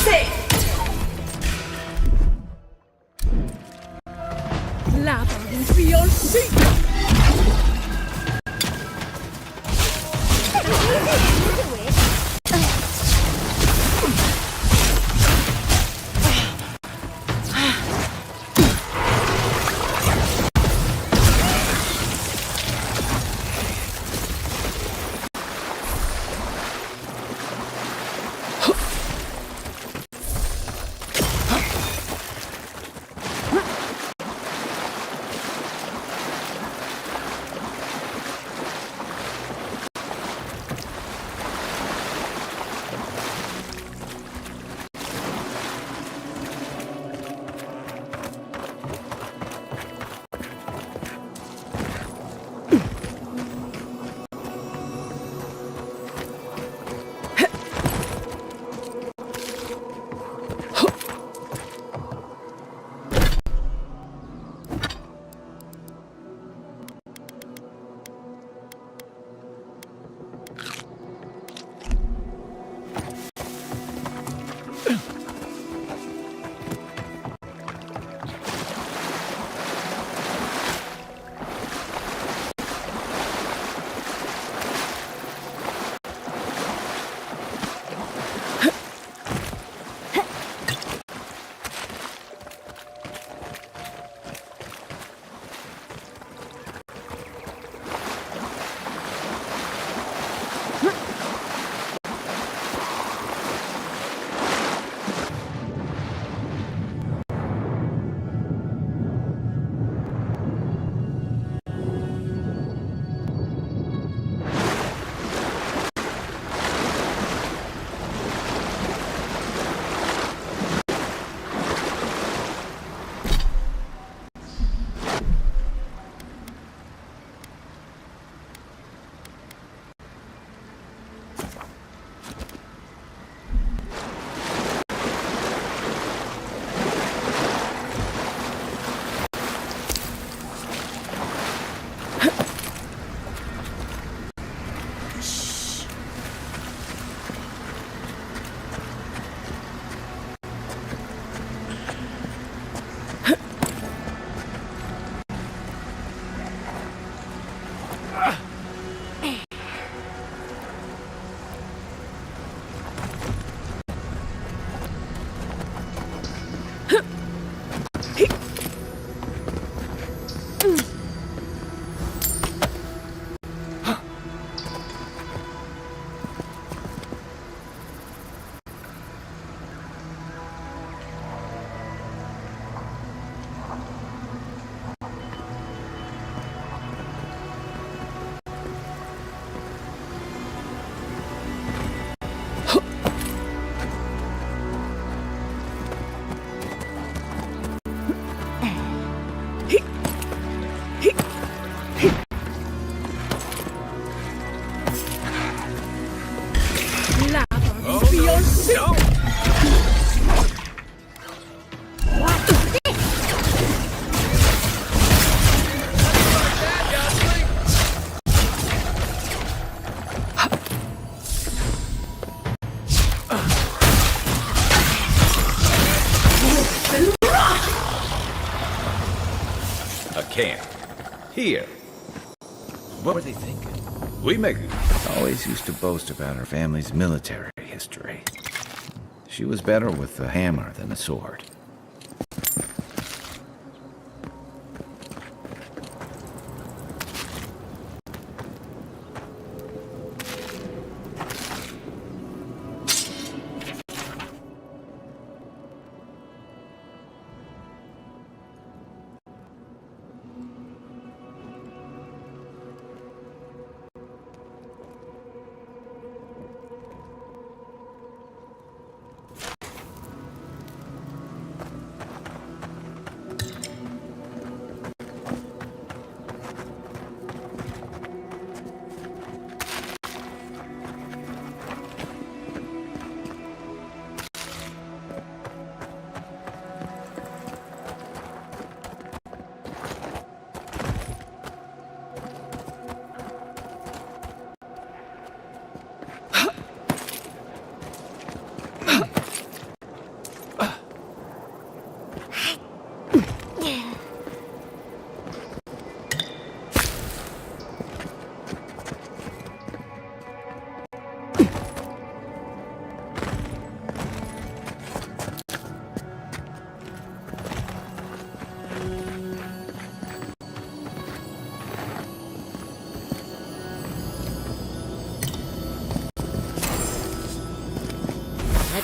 safe! Lava will be your secret! Camp. Here. What were they thinking? We make it. Always used to boast about her family's military history. She was better with a hammer than a sword.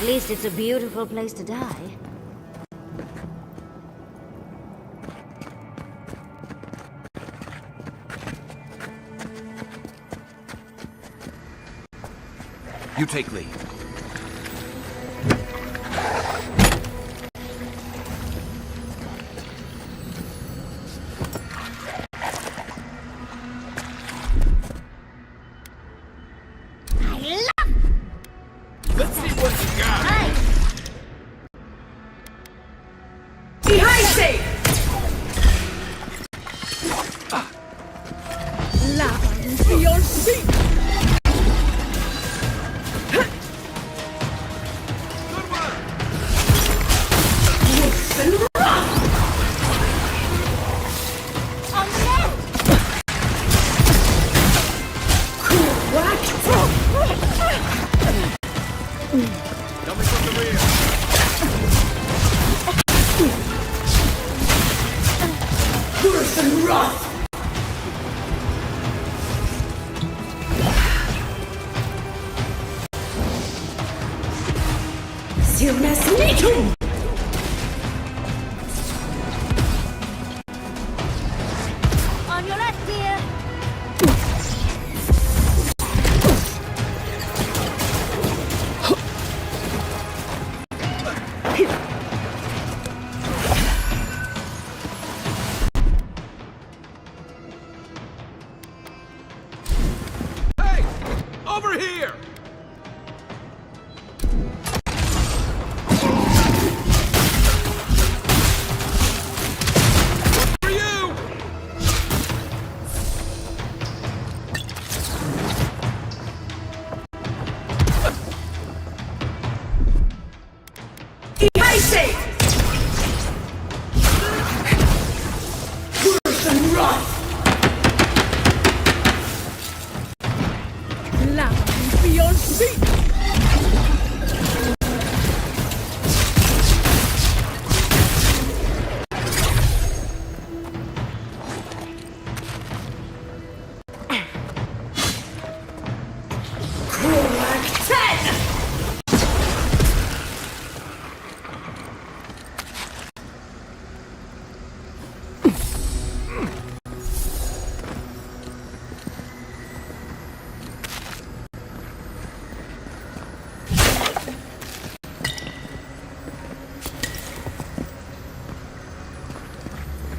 At least it's a beautiful place to die. You take lead. Let's see what you got. Lava will be your feet! Coming from the rear. Worse and rough! Silmasnitum! On your left, dear! Hey! Over here! For you! Evasive! Worse and rough! Lava will be your feet!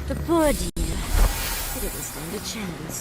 The poor dear. He didn't stand a chance.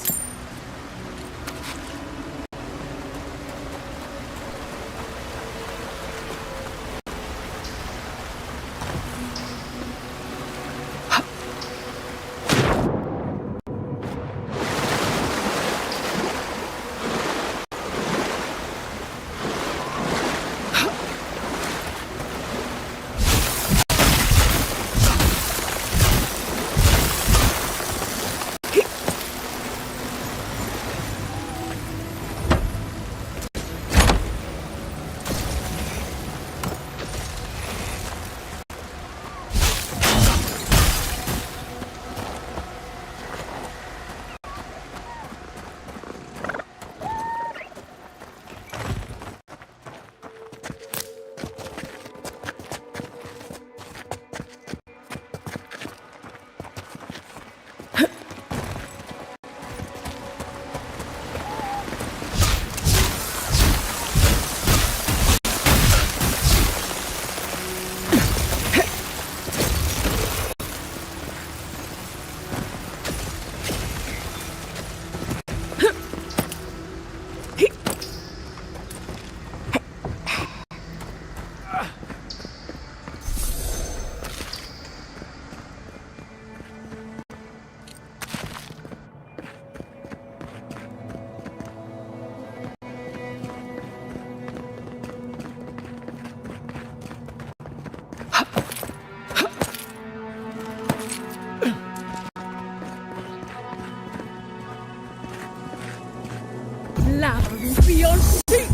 Lava will be your feet!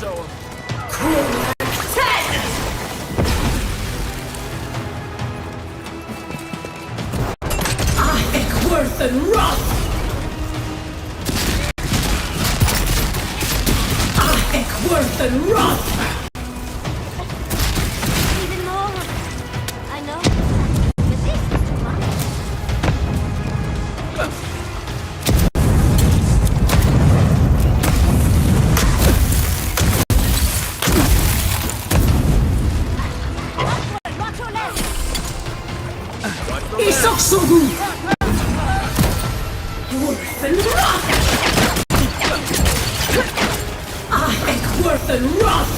show him. Worth and wrath! Worth and wrath! Even more. I know. But this is too much. Watch your left. Isoksogu! Worth and wrath! Worth and wrath!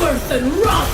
Worth and wrath! Worth and wrath!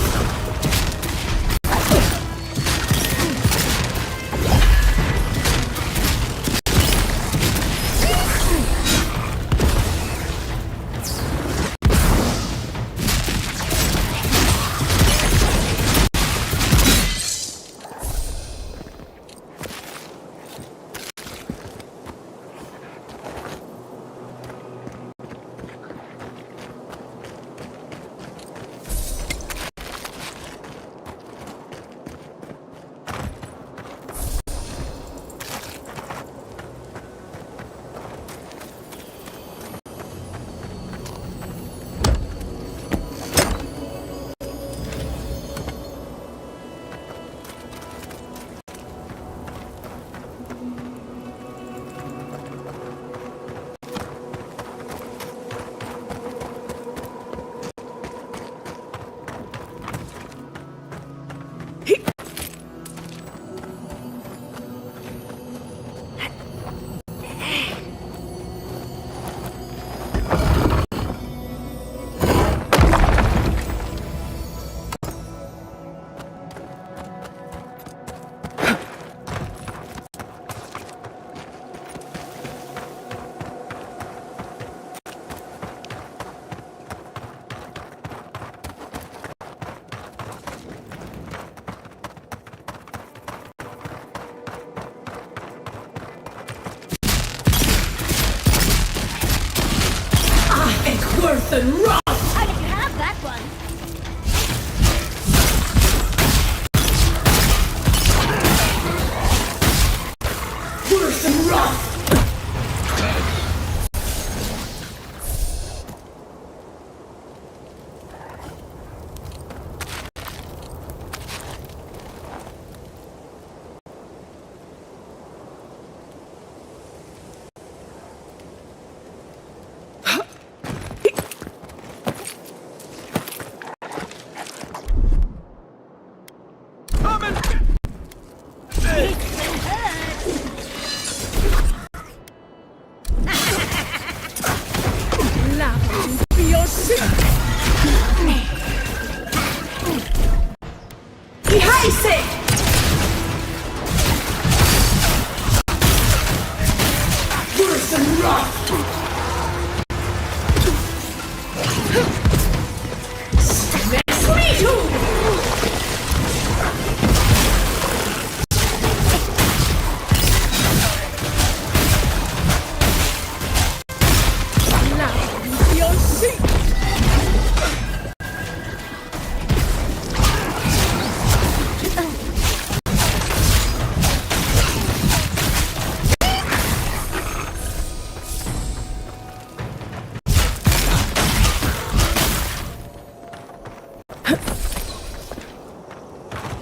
Worth and wrath! I'll let you have that one. Worth and wrath!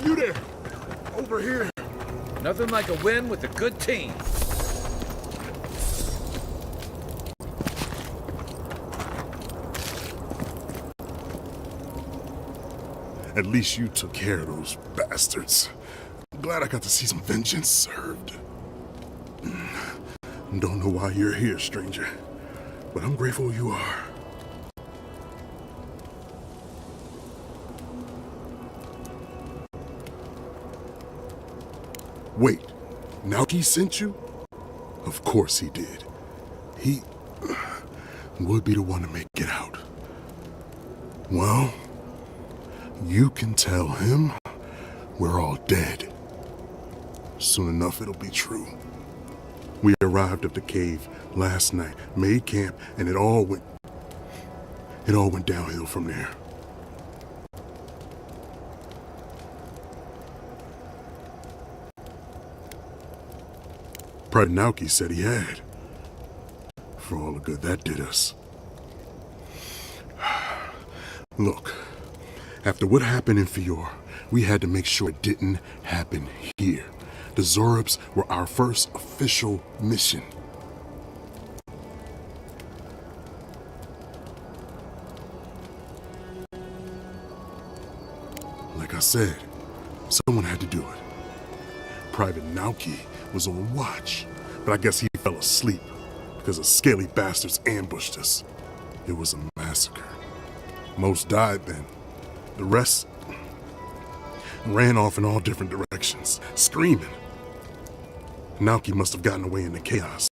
You there! Over here! Nothing like a win with a good team. At least you took care of those bastards. I'm glad I got to see some vengeance served. Don't know why you're here, stranger, but I'm grateful you are. Wait, now he sent you? Of course he did. He would be the one to make it out. Well, you can tell him we're all dead. Soon enough, it'll be true. We arrived at the cave last night, made camp, and it all went downhill from there. Private Nauki said he had. For all the good that did us. Look, after what happened in Fior, we had to make sure it didn't happen here. The Zorubs were our first official mission. Like I said, someone had to do it. Private Nauki was on watch, but I guess he fell asleep because the scaly bastards ambushed us. It was a massacre. Most died then. The rest ran off in all different directions, screaming. Nauki must have gotten away in the chaos.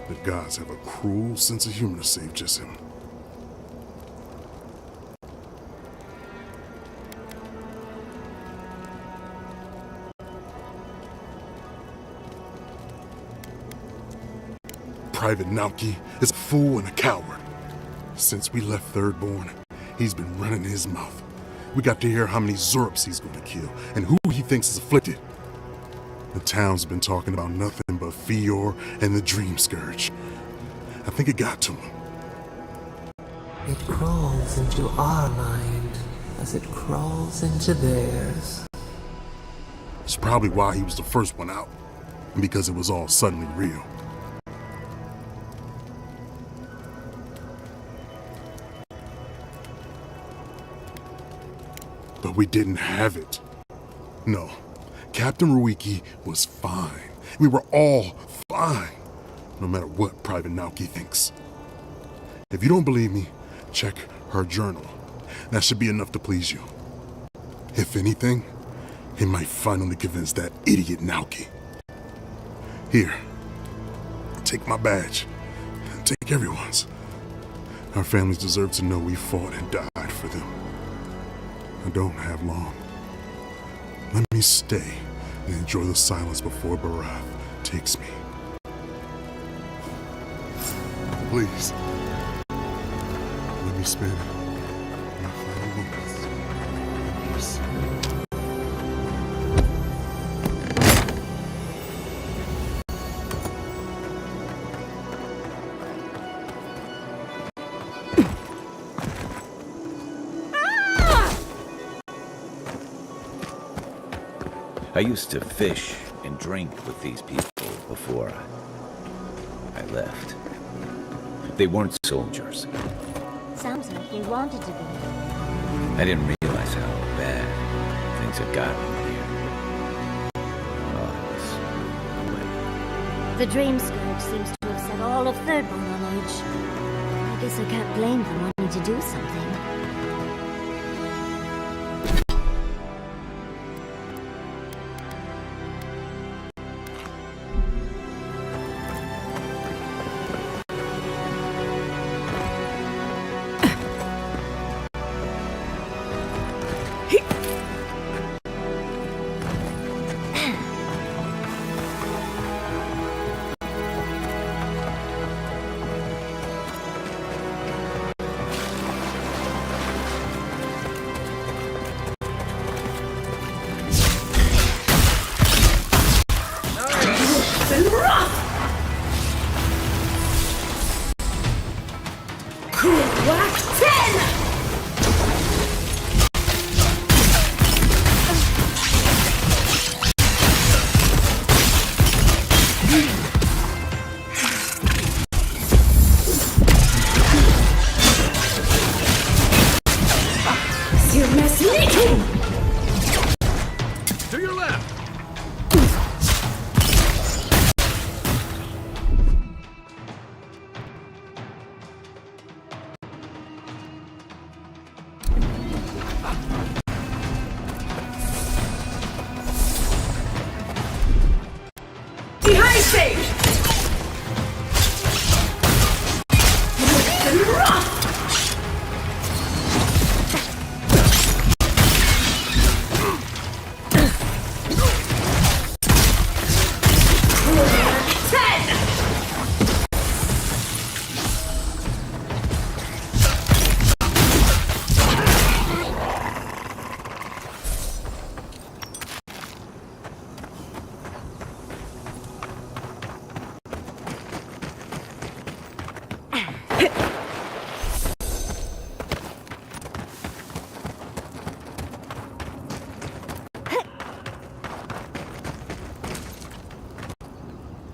The gods have a cruel sense of humor to save just him. Private Nauki is a fool and a coward. Since we left Thirdborn, he's been running his mouth. We got to hear how many Zorubs he's going to kill and who he thinks is afflicted. The town's been talking about nothing but Fior and the Dream Scourge. I think it got to him. It crawls into our mind as it crawls into theirs. It's probably why he was the first one out, and because it was all suddenly real. But we didn't have it. No, Captain Ruiki was fine. We were all fine, no matter what Private Nauki thinks. If you don't believe me, check her journal. That should be enough to please you. If anything, it might finally convince that idiot Nauki. Here, take my badge. Take everyone's. Our families deserve to know we fought and died for them. I don't have long. Let me stay and enjoy the silence before Barath takes me. Please, let me spend my final moments in peace. I used to fish and drink with these people before I left. They weren't soldiers. Sounds like they wanted to be. I didn't realize how bad things had gotten here. Oh, I was The Dream Scourge seems to have set all of Thirdborn on edge. I guess I can't blame them wanting to do something. To your left. say! Worse than rough!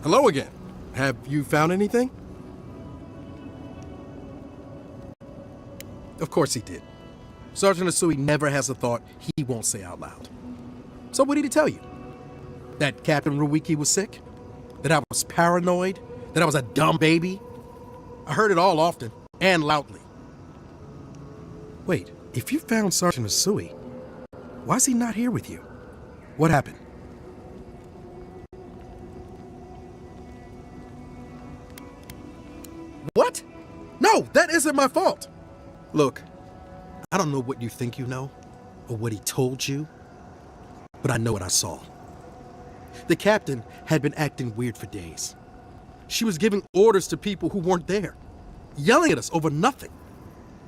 Hello again. Have you found anything? Of course he did. Sergeant Asui never has a thought he won't say out loud. So what did he tell you? That Captain Ruiki was sick? That I was paranoid? That I was a dumb baby? I heard it all often and loudly. Wait, if you found Sergeant Asui, why is he not here with you? What happened? What? No, that isn't my fault. Look, I don't know what you think you know, or what he told you, but I know what I saw. The captain had been acting weird for days. She was giving orders to people who weren't there, yelling at us over nothing.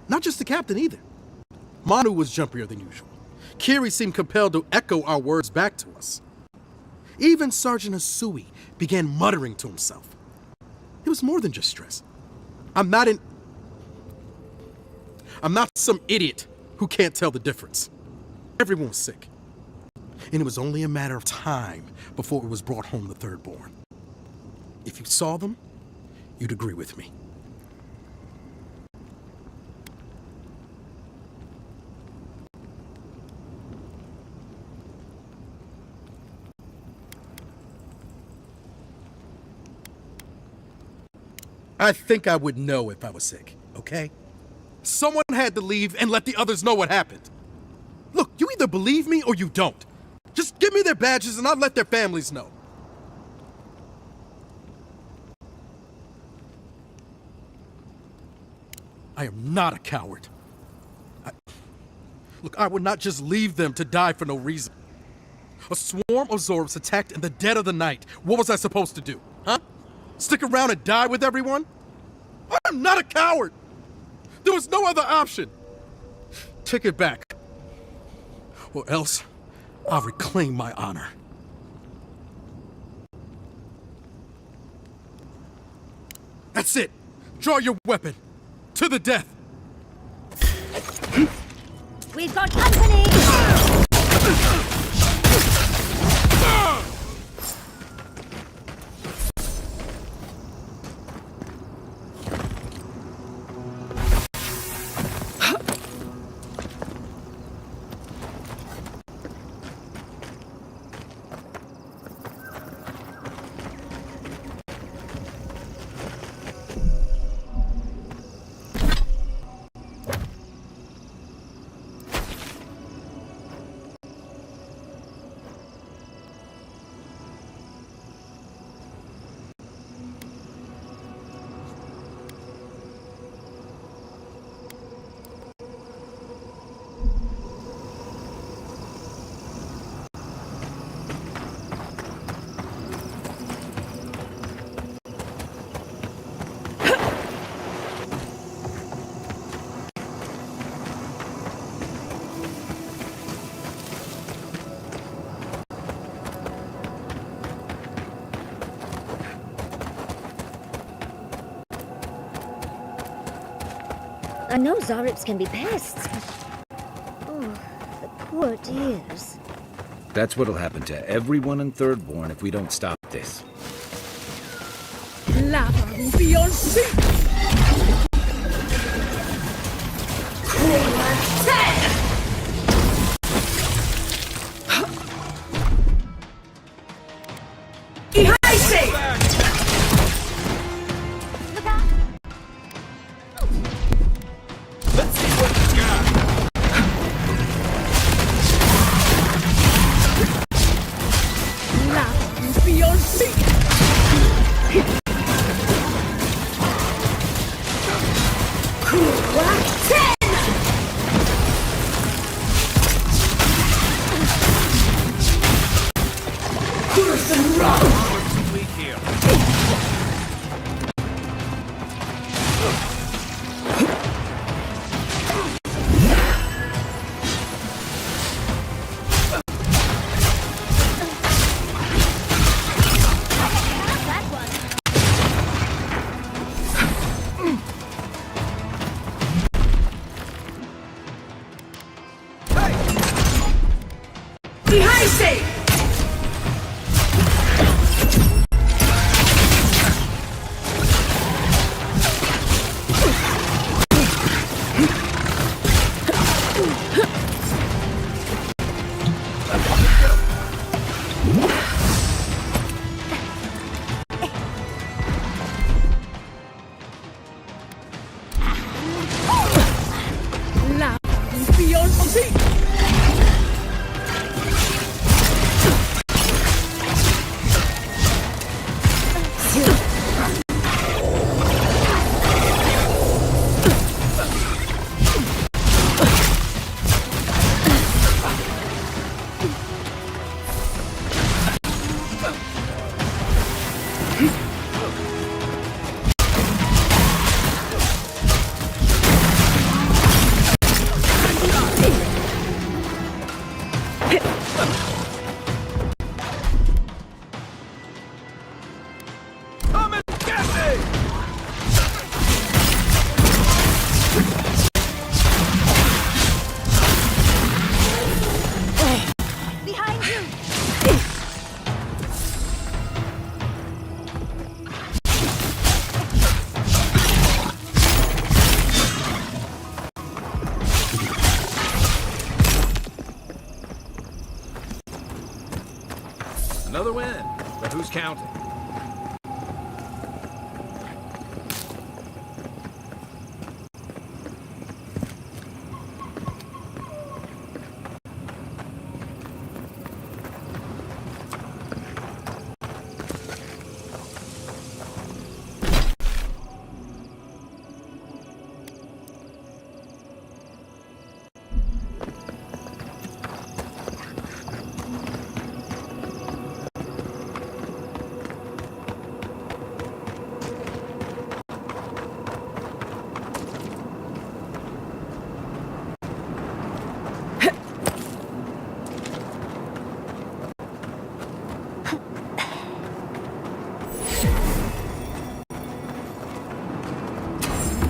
Not just the captain either. Manu was jumpier than usual. Kiri seemed compelled to echo our words back to us. Even Sergeant Asui began muttering to himself. It was more than just stress. I'm not some idiot who can't tell the difference. Everyone was sick. And it was only a matter of time before it was brought home the thirdborn. If you saw them, you'd agree with me. I think I would know if I was sick, okay? Someone had to leave and let the others know what happened. Look, you either believe me or you don't. Just give me their badges and I'll let their families know. I am not a coward. Look, I would not just leave them to die for no reason. A swarm of Zorps attacked in the dead of the night. What was I supposed to do, huh? Stick around and die with everyone? I'm not a coward! There was no other option! Take it back. Or else, I'll reclaim my honor. That's it! Draw your weapon! To the death! We've got company! I know Zarips can be pests, but... Oh, the poor dears. That's what'll happen to everyone in Thirdborn if we don't stop this. Lava will be on sea! Beyond sea! Come and get me! Behind you! Another win, but who's counting?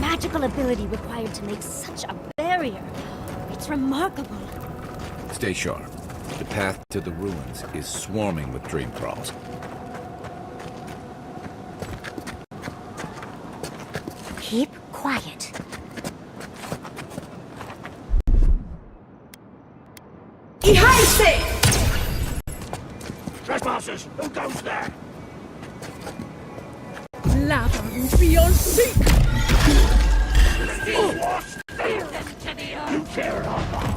Magical ability required to make such a barrier. It's remarkable. Stay sharp. The path to the ruins is swarming with dream crawls. Keep quiet. Trespassers! Who goes there? Lava will be on seek! You tear it off!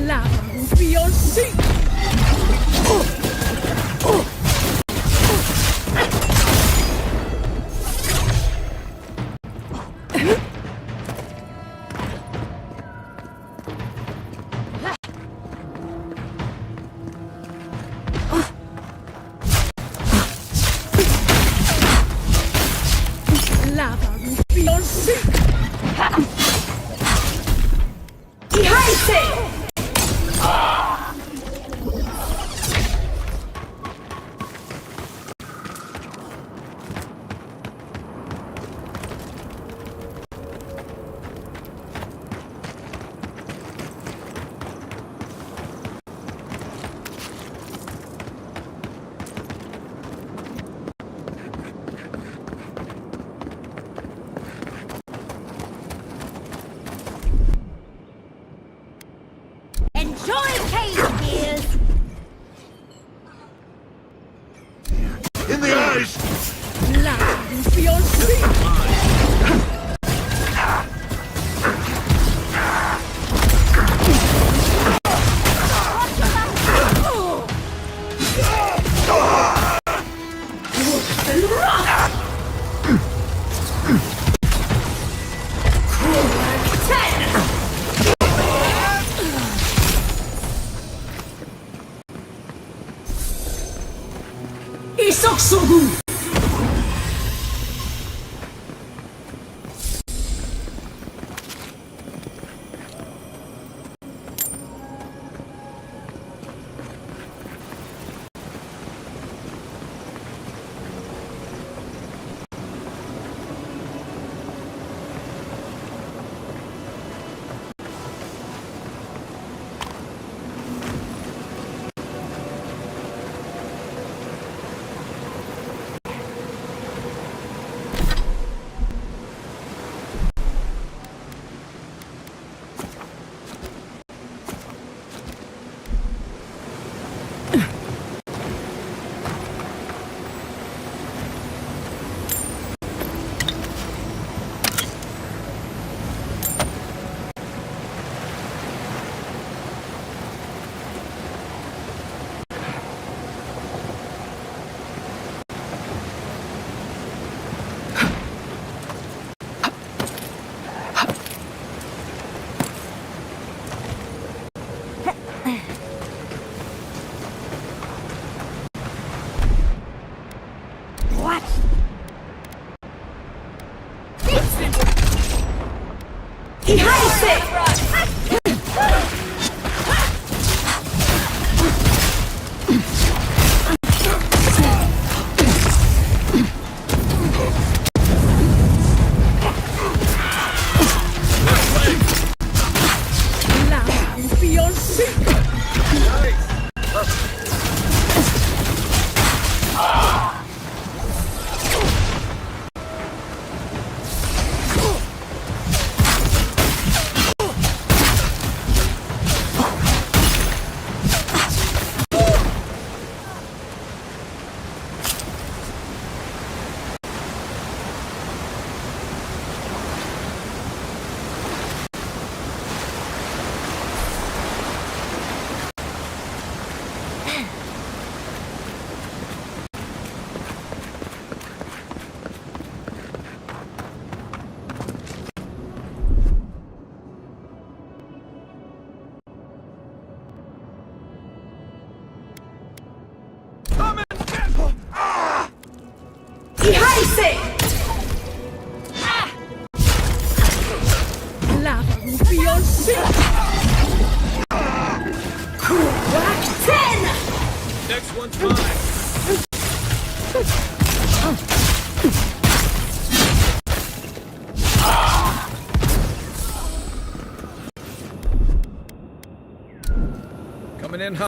Lava will be on seek! Lava will be on seek! Lava will be on sync! Lava will be on sync! Next one's mine. Coming in hot.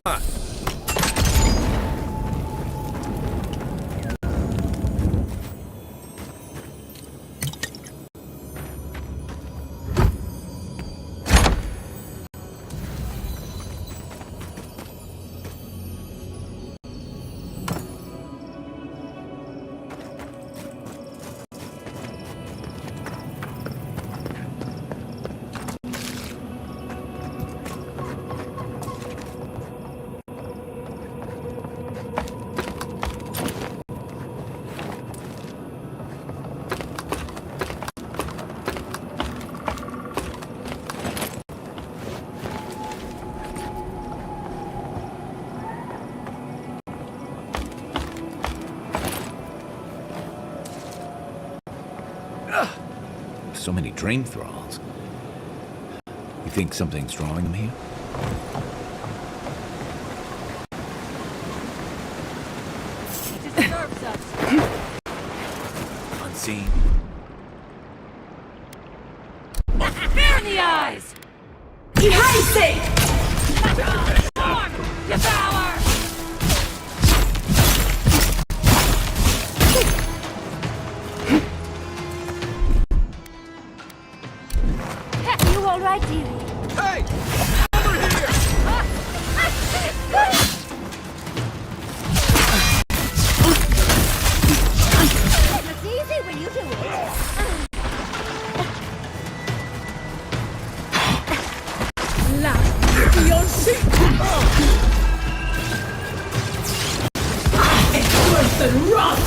So many dream thralls. You think something's drawing them here? He deserves us! Unseen. Fair in the eyes! Devour! You all right, dearie? Hey! Over here! It's easy when you do it. Lava will be on sync! It's worse than rot!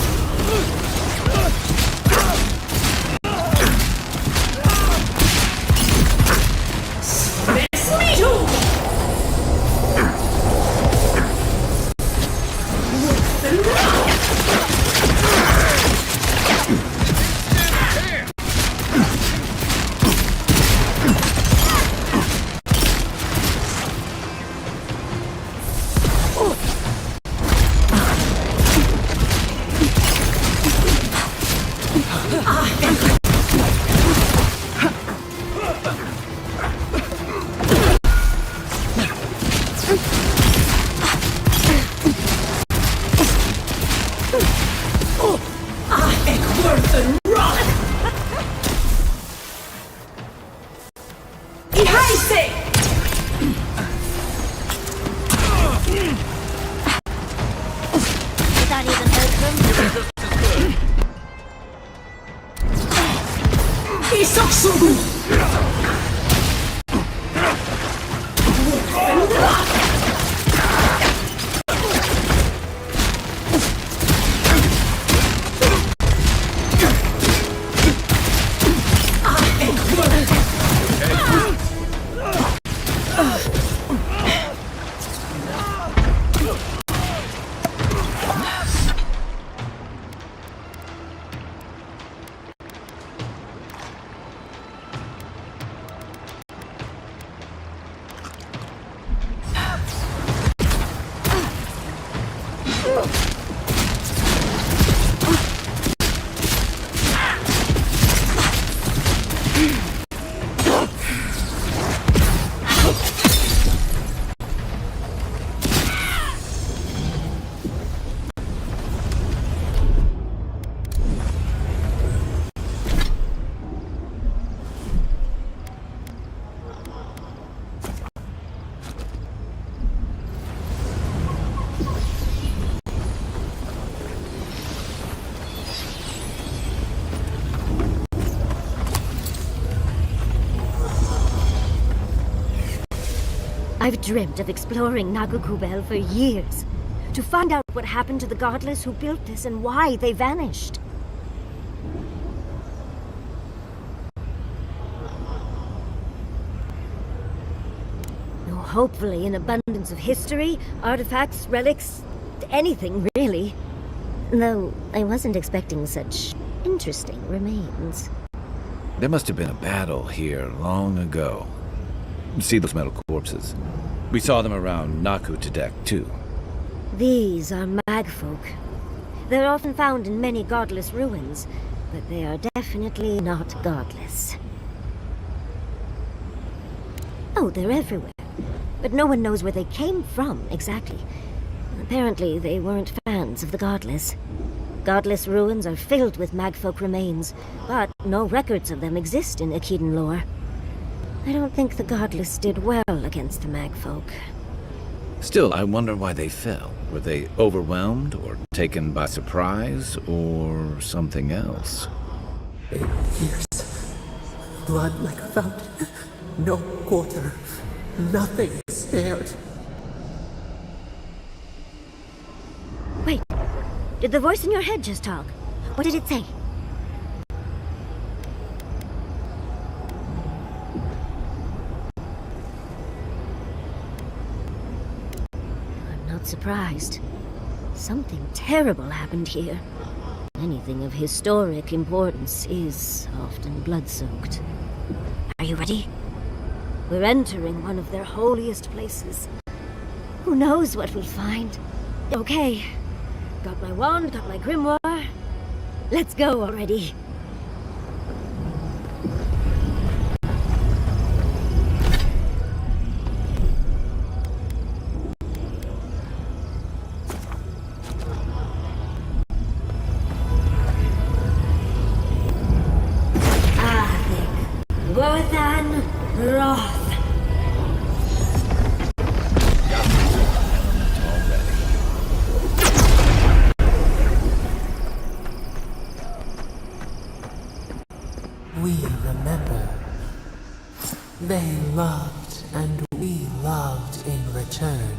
That even hurt them. I've dreamt of exploring Nagukubel for years, to find out what happened to the godless who built this and why they vanished. Hopefully an abundance of history, artifacts, relics, anything really. Though I wasn't expecting such interesting remains. There must have been a battle here long ago. See those metal corpses? We saw them around Nakutadek, too. These are magfolk. They're often found in many godless ruins, but they are definitely not godless. Oh, they're everywhere. But no one knows where they came from, exactly. Apparently, they weren't fans of the Godless. Godless ruins are filled with magfolk remains, but no records of them exist in Akiden lore. I don't think the Godless did well against the magfolk. Still, I wonder why they fell. Were they overwhelmed, or taken by surprise, or something else? Years. Blood like a fountain. No quarter. Nothing spared. Wait. Did the voice in your head just talk? What did it say? I'm not surprised. Something terrible happened here. Anything of historic importance is often blood-soaked. Are you ready? We're entering one of their holiest places. Who knows what we'll find? Okay. Got my wand, got my grimoire. Let's go already. We remember. They loved, and we loved in return.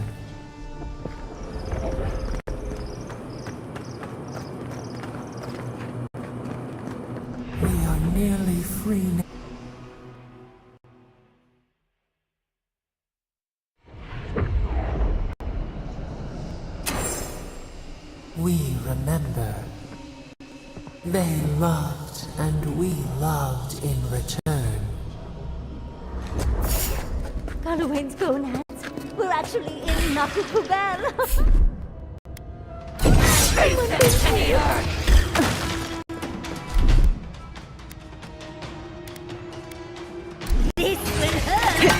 We are nearly free now. We remember. They loved, and we loved in return. Galawain's gonads. We're actually in Nakukubel. This will hurt.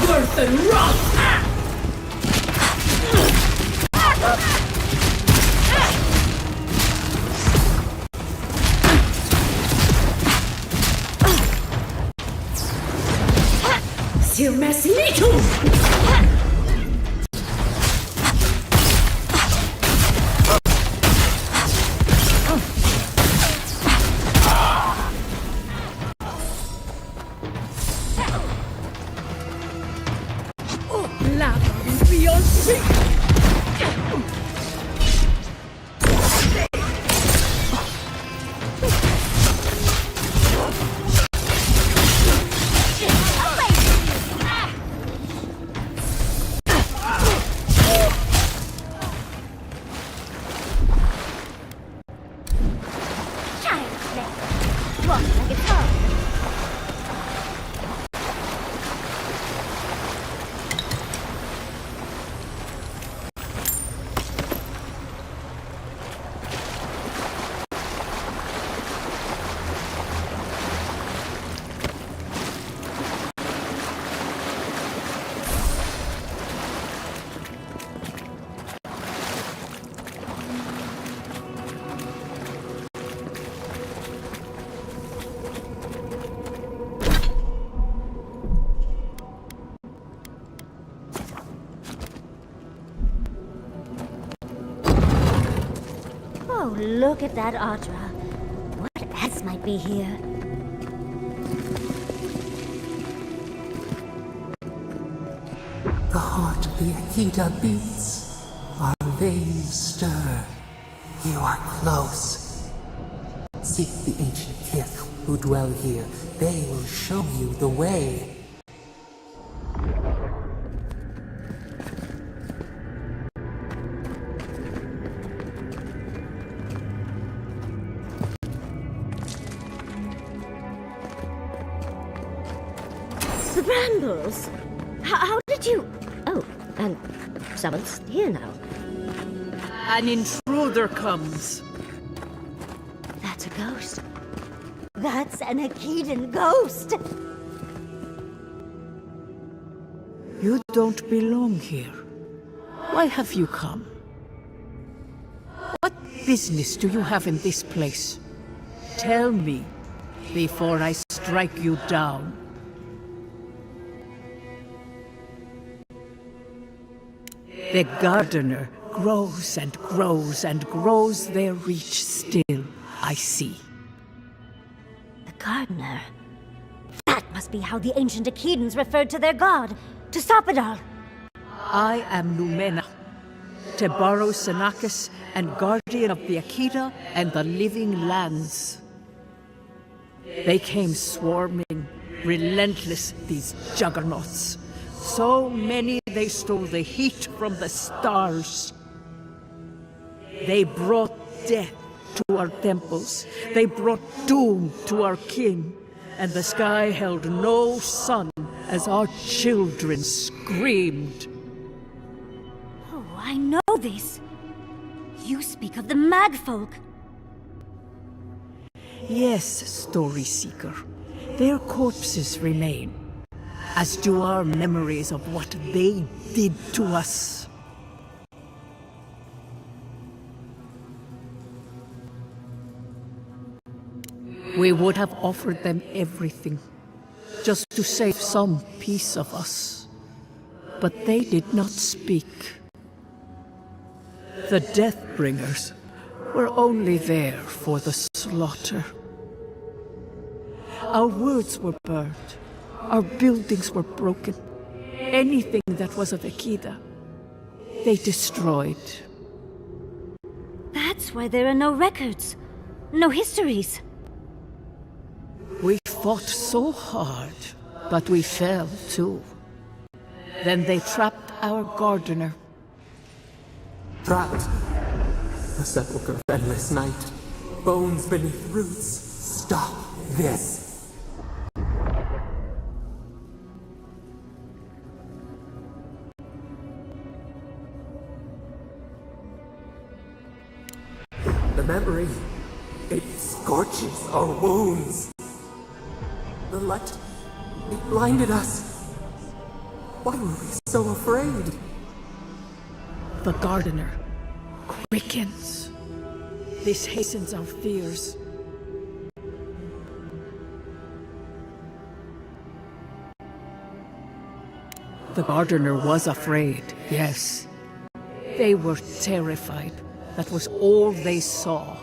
Worse than rot! Still messy me too! Lava beyond sea! Oh, look at that Audra. What else might be here? The heart of the Akita beats. Our veins stir. You are close. Seek the ancient kith who dwell here. They will show you the way. The brambles! How did you... Oh, and someone's here now. An intruder comes. That's a ghost. That's an Akitan ghost! You don't belong here. Why have you come? What business do you have in this place? Tell me, before I strike you down. The gardener grows and grows and grows their reach still, I see. The gardener. That must be how the ancient Akitans referred to their god, to stop it all. I am Numena, Tebaro Senakis, and guardian of the Akita and the living lands. They came swarming, relentless, these juggernauts. So many they stole the heat from the stars. They brought death to our temples. They brought doom to our kin. And the sky held no sun as our children screamed. Oh, I know this. You speak of the Magfolk. Yes, Story Seeker. Their corpses remain, as do our memories of what they did to us. We would have offered them everything, just to save some piece of us. But they did not speak. The Deathbringers were only there for the slaughter. Our words were burned. Our buildings were broken. Anything that was of Akita, they destroyed. That's why there are no records, no histories. We fought so hard, but we fell too. Then they trapped our gardener. Trapped. The sepulchre of endless night. Bones beneath roots. Stop this. The memory, it scorches our wounds. The light, it blinded us. Why were we so afraid? The gardener quickens. This hastens our fears. The gardener was afraid, yes. They were terrified. That was all they saw.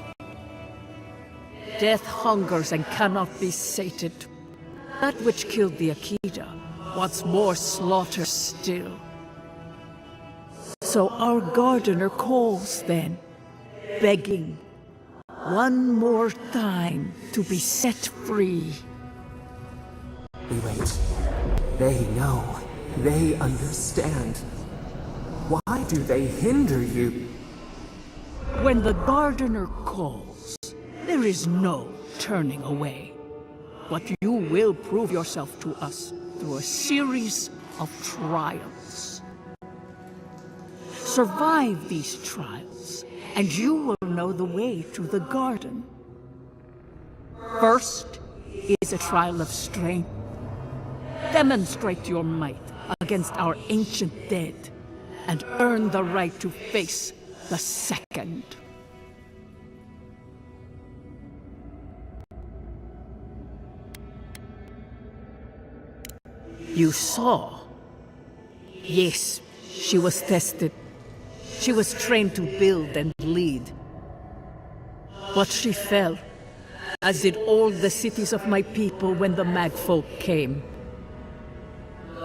Death hungers and cannot be sated. That which killed the Akita wants more slaughter still. So our gardener calls then, begging one more time to be set free. We wait. They know. They understand. Why do they hinder you? When the gardener calls, there is no turning away. But you will prove yourself to us through a series of trials. Survive these trials, and you will know the way to the garden. First is a trial of strength. Demonstrate your might against our ancient dead, and earn the right to face the second. You saw. Yes, she was tested. She was trained to build and lead. But she fell, as did all the cities of my people when the Magfolk came.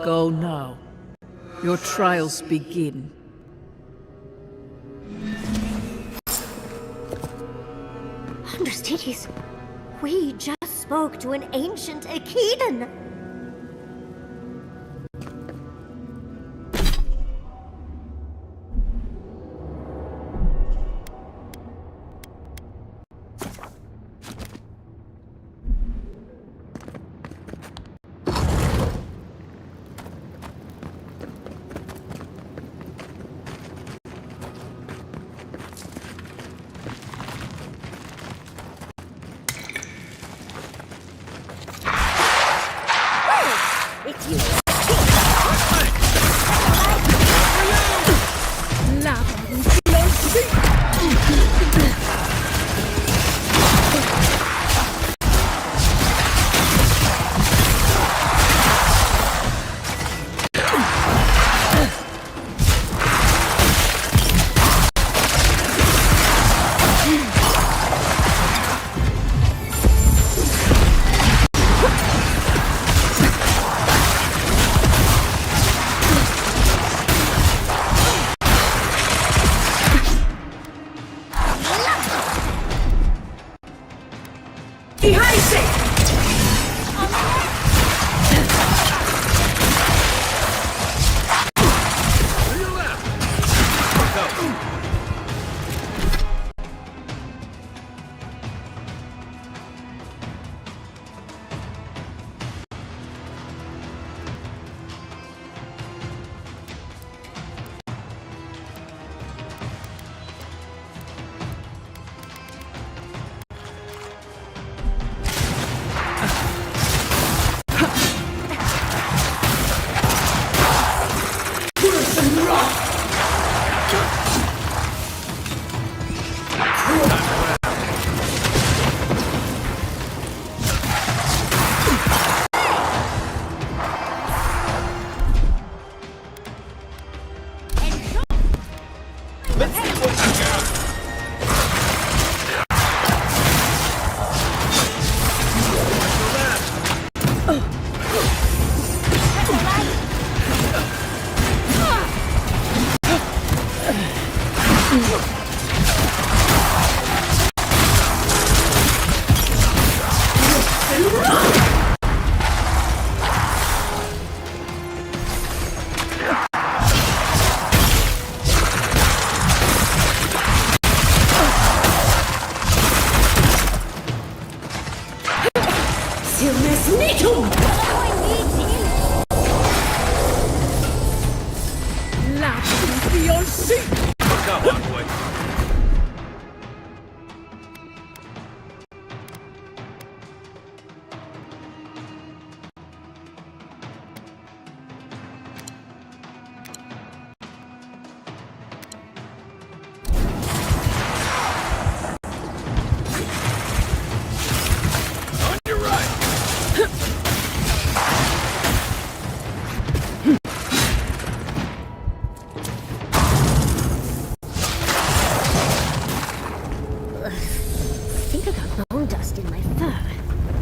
Go now. Your trials begin. Understudies, we just spoke to an ancient Akedan. It's you.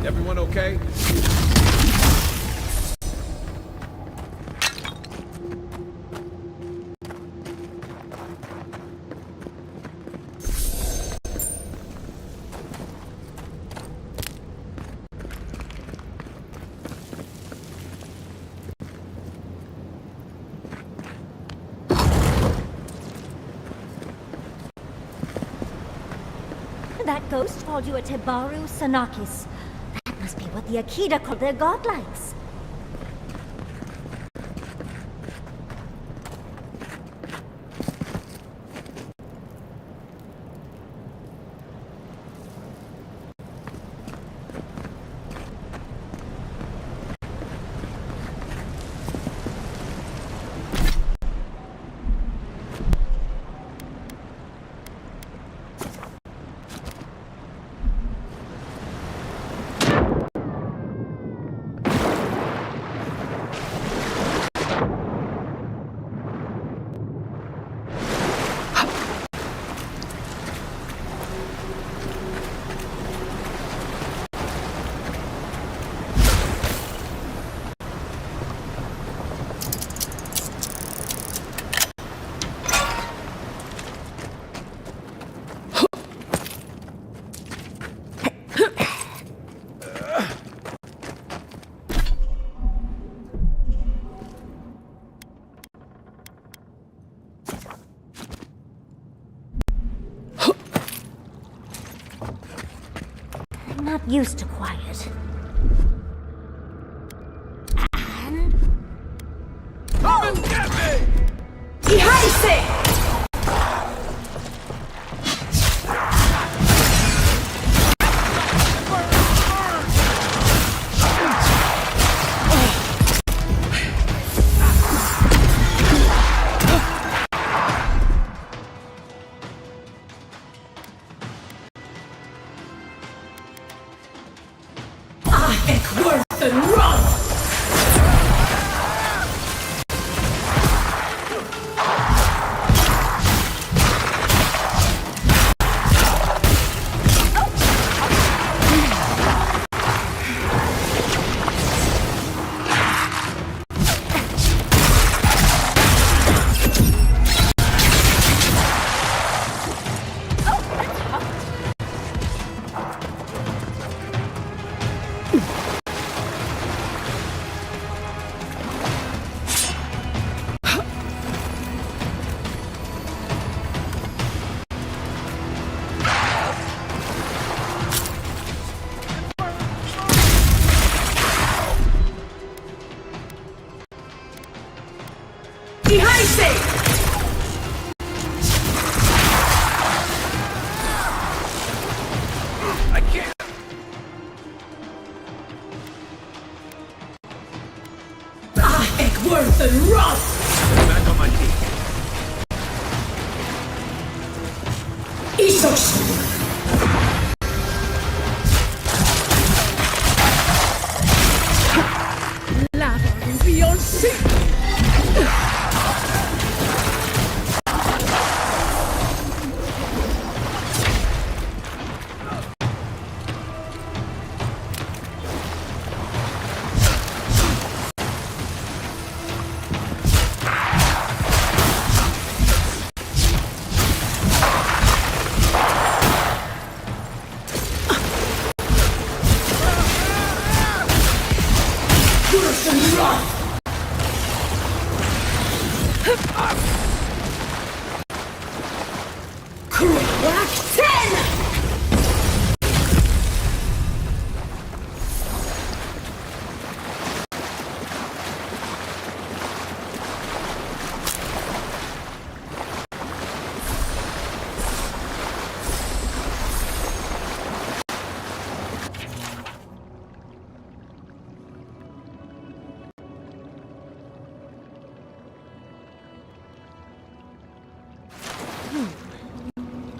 Everyone okay? That ghost called you a Tebaru Sanakis. That must be what the Akita called their godlikes. I'm not used to quiet. Come and get me! I can't! Back on my feet. Lava beyond sea!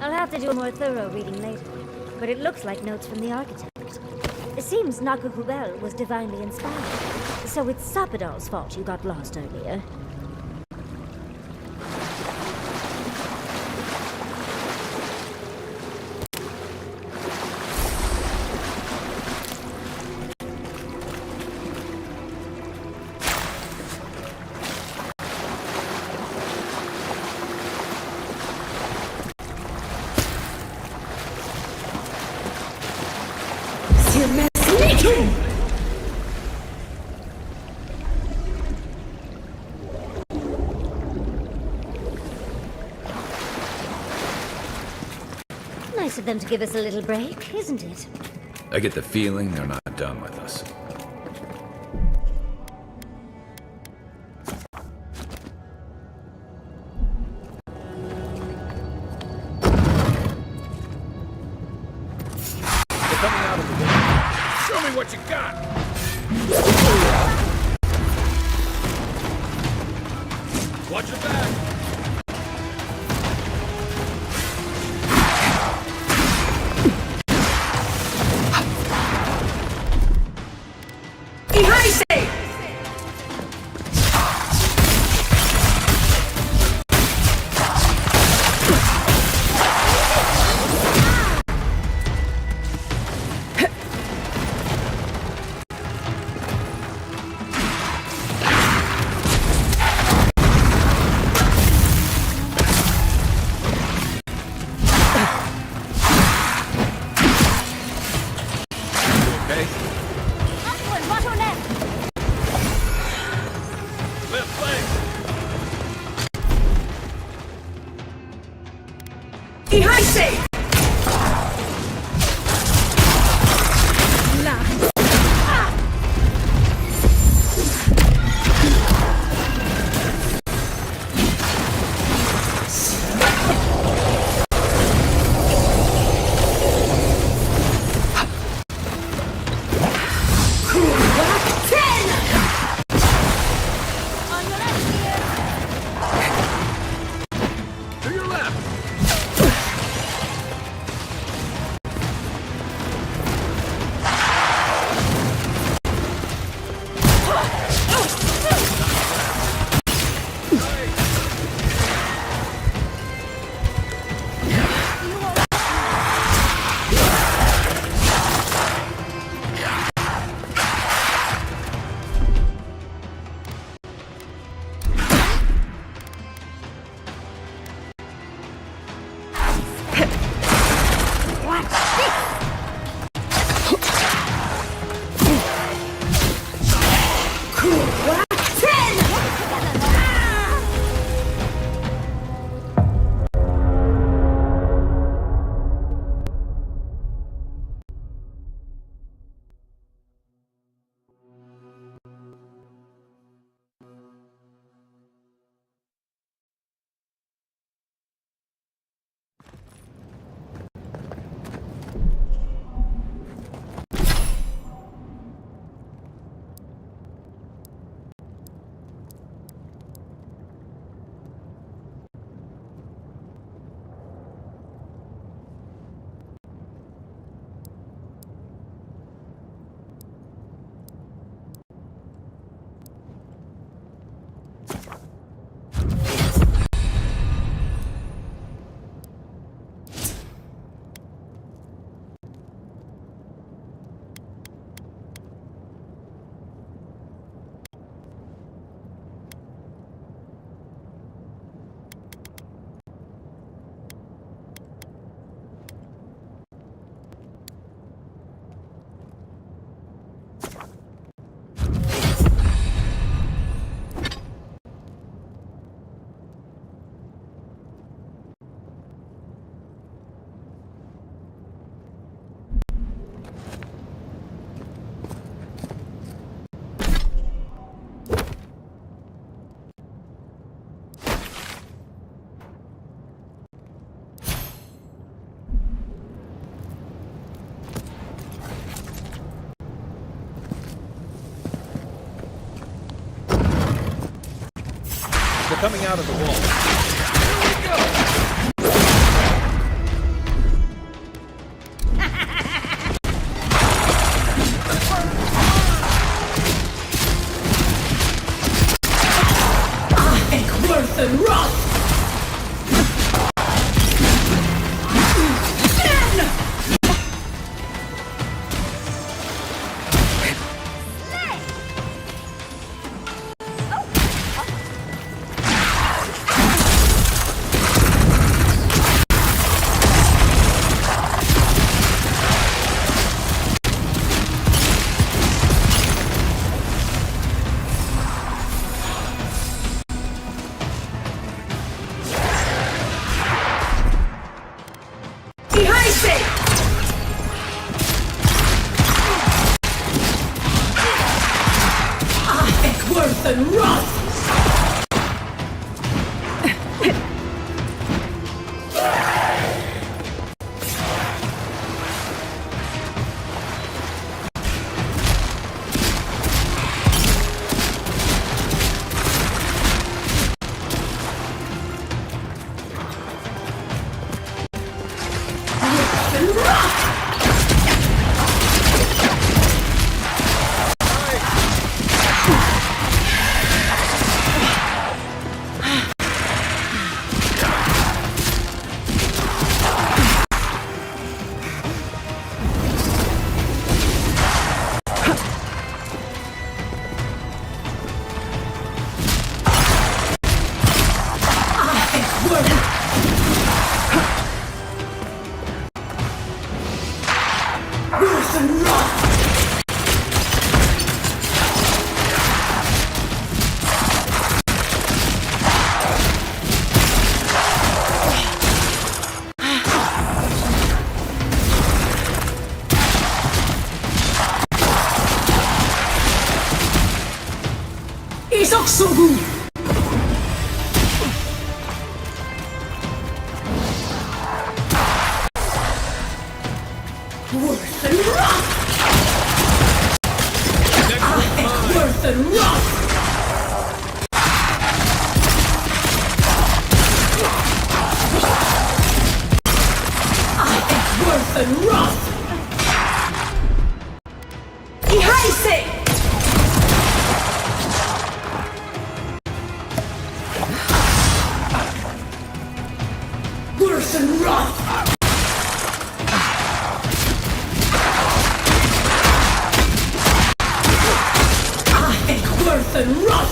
I'll have to do a more thorough reading later, but it looks like notes from the architect. It seems Nakukubel was divinely inspired, so it's Sapadal's fault you got lost earlier. Nice of them to give us a little break, isn't it? I get the feeling they're not done with us. They're coming out of the way. Show me what you got! Watch your back! coming out of the wall. Worth and rot! Worth and rot! Isoksugu! Worth and rot! Worth and rot! Worth and rot! Ihaise! Worth and rot! Worth and rot!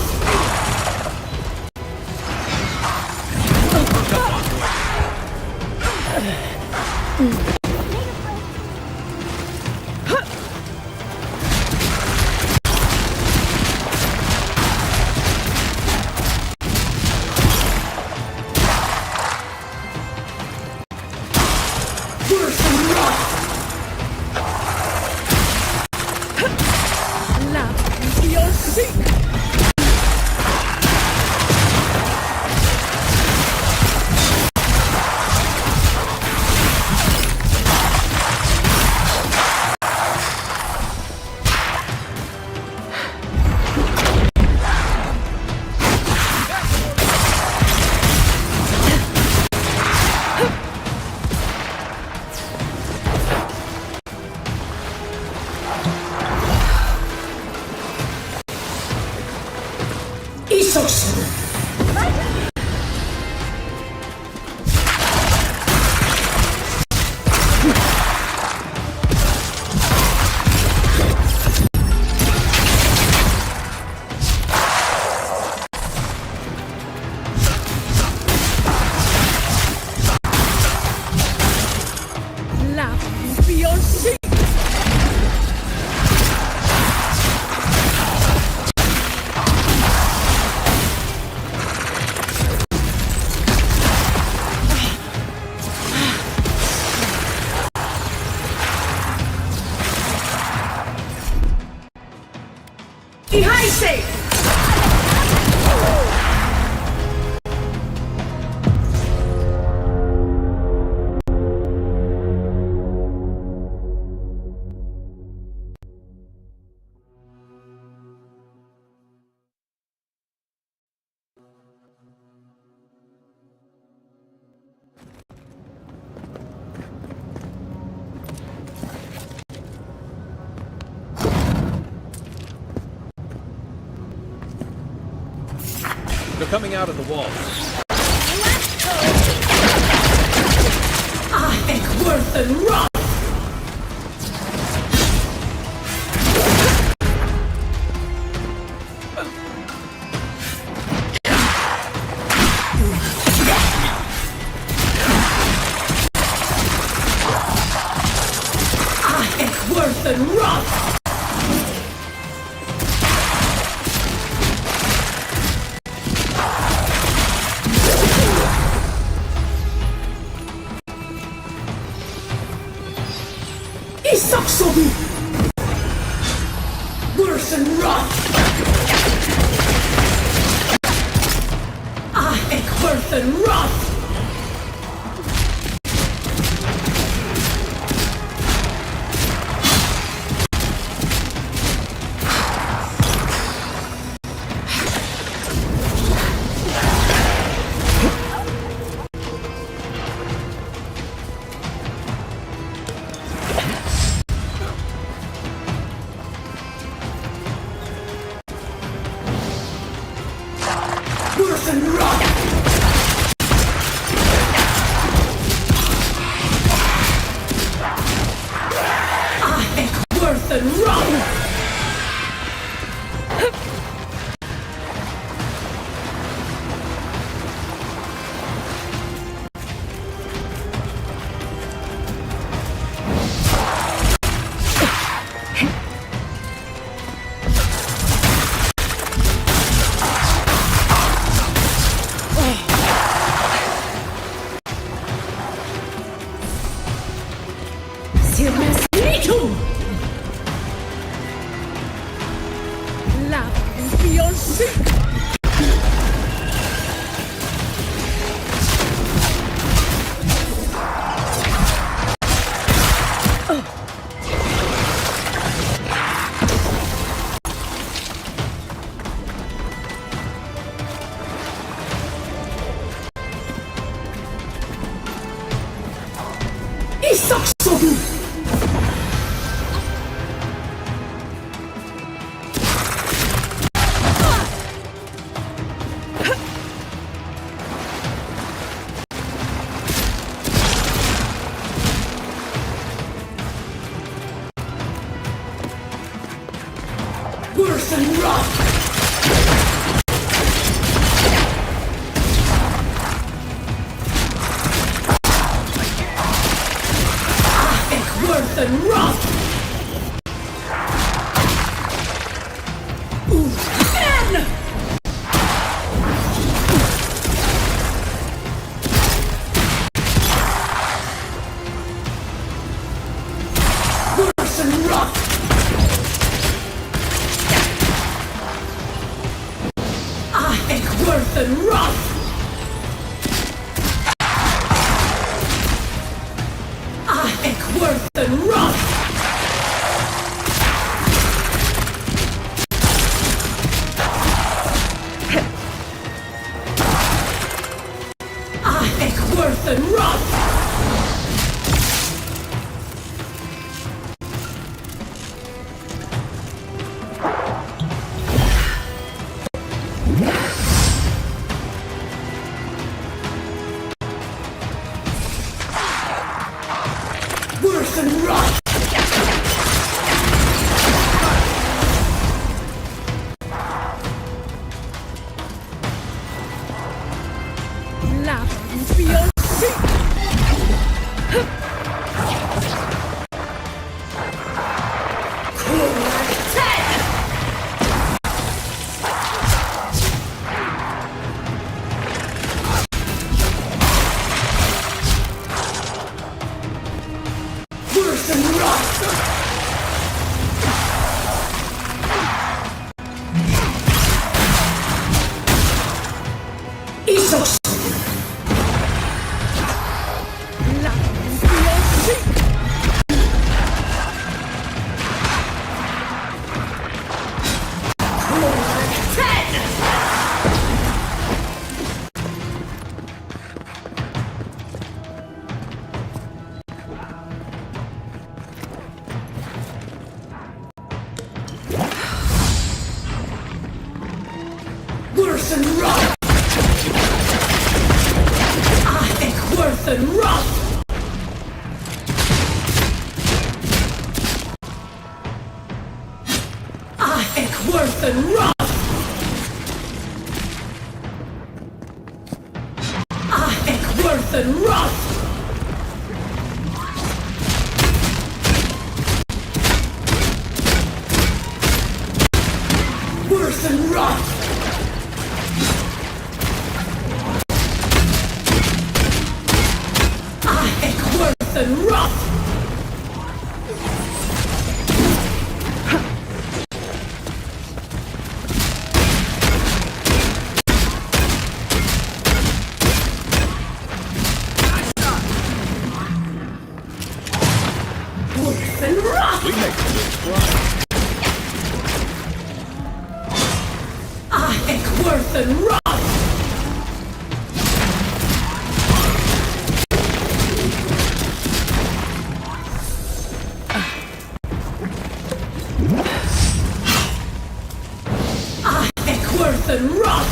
They're coming out of the wall. Worth and rot! Worth and rot! Isaksobu! Worse and rot! Worth and rot! Worth and rot! Worth and rot! Isaksobu! Worse and rot! Worth and rot! Worse and rot! Worth and rot! Worth and rot! Worth and rot! Worse and rot! Worse and rot! Isos! Worse and rot! worth and rot! Worth and rot! Worth and rot! Worth and rot! We make a good squad. Worth and rot! Worth and rot!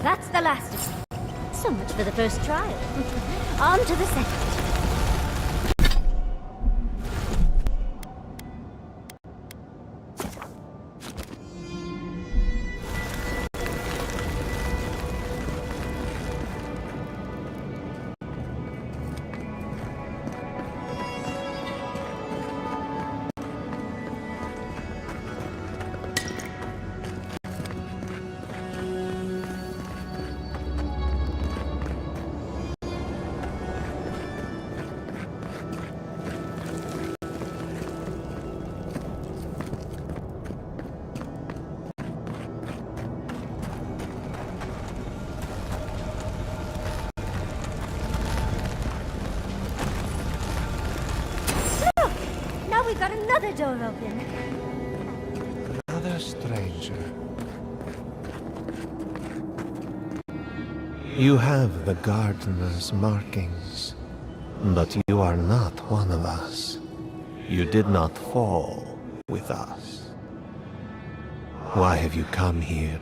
That's the last of it. So much for the first trial. On to the second. We've got another door open. Another stranger. You have the gardener's markings, but you are not one of us. You did not fall with us. Why have you come here?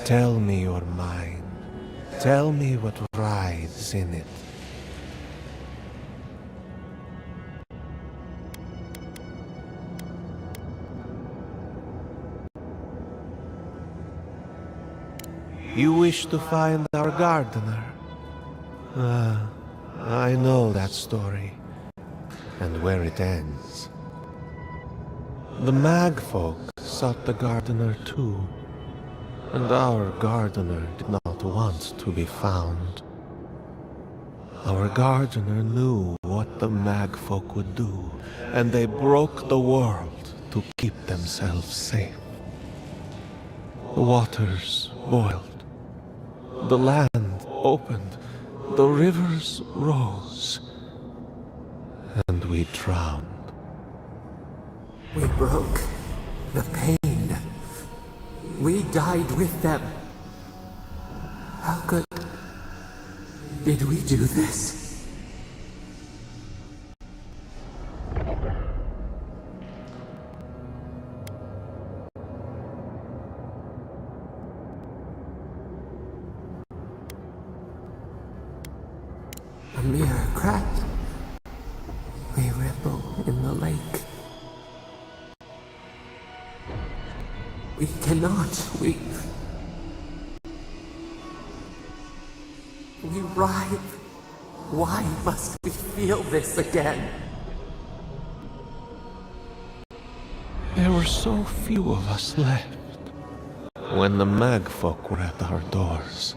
Tell me your mind. Tell me what rides in it. You wish to find our gardener? I know that story, and where it ends. The mag folk sought the gardener too, and our gardener did not want to be found. Our gardener knew what the mag folk would do, and they broke the world to keep themselves safe. The waters boiled. The land opened, the rivers rose, and we drowned. We broke the pain. We died with them. How could... did we do this? A mere crack. We ripple in the lake. We cannot. We writhe. Why must we feel this again? There were so few of us left when the magfolk were at our doors.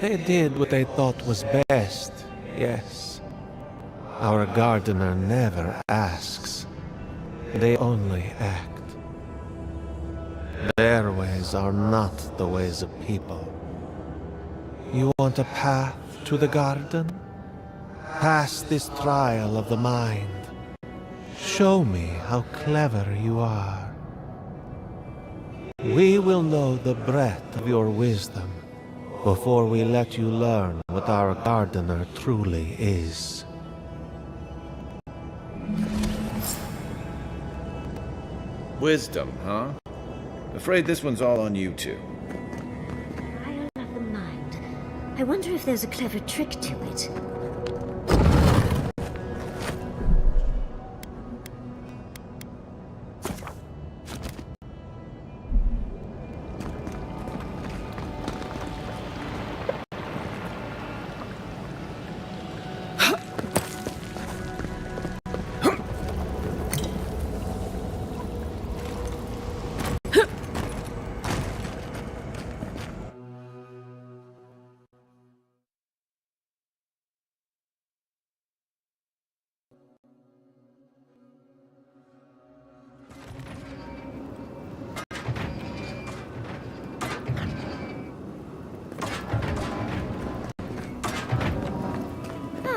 They did what they thought was best, yes. Our gardener never asks. They only act. Their ways are not the ways of people. You want a path to the garden? Pass this trial of the mind. Show me how clever you are. We will know the breadth of your wisdom before we let you learn what our gardener truly is. Wisdom, huh? Afraid this one's all on you two. Trial of the mind. I wonder if there's a clever trick to it.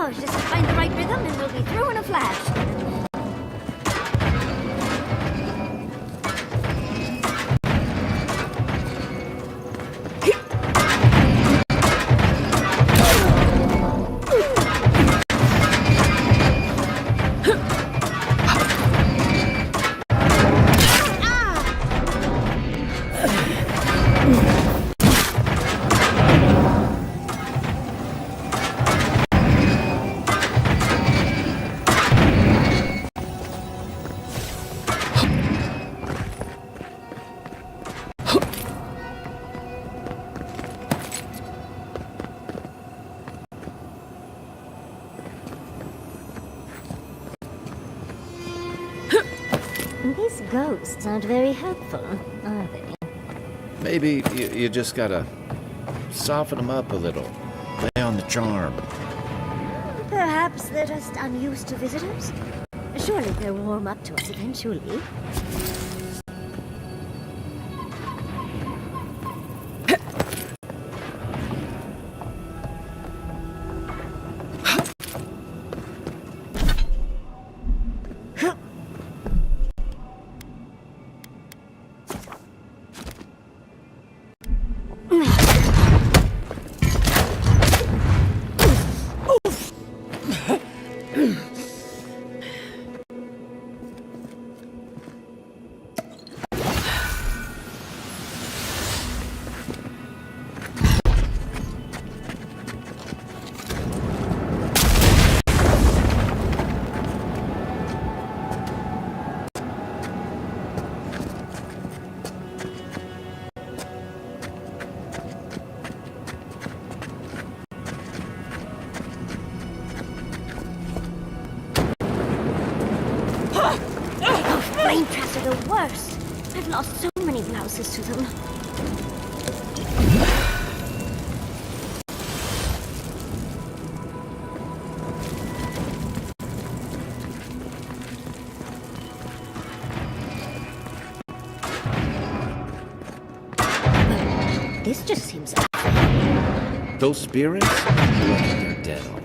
Oh, just find the right rhythm and we'll be through in a flash. These ghosts aren't very helpful, are they? Maybe you just gotta soften them up a little. Play on the charm. Perhaps they're just unused to visitors? Surely they'll warm up to us eventually. Flame traps are the worst. I've lost so many blouses to them. This just seems unfair. Those spirits? They're dead already.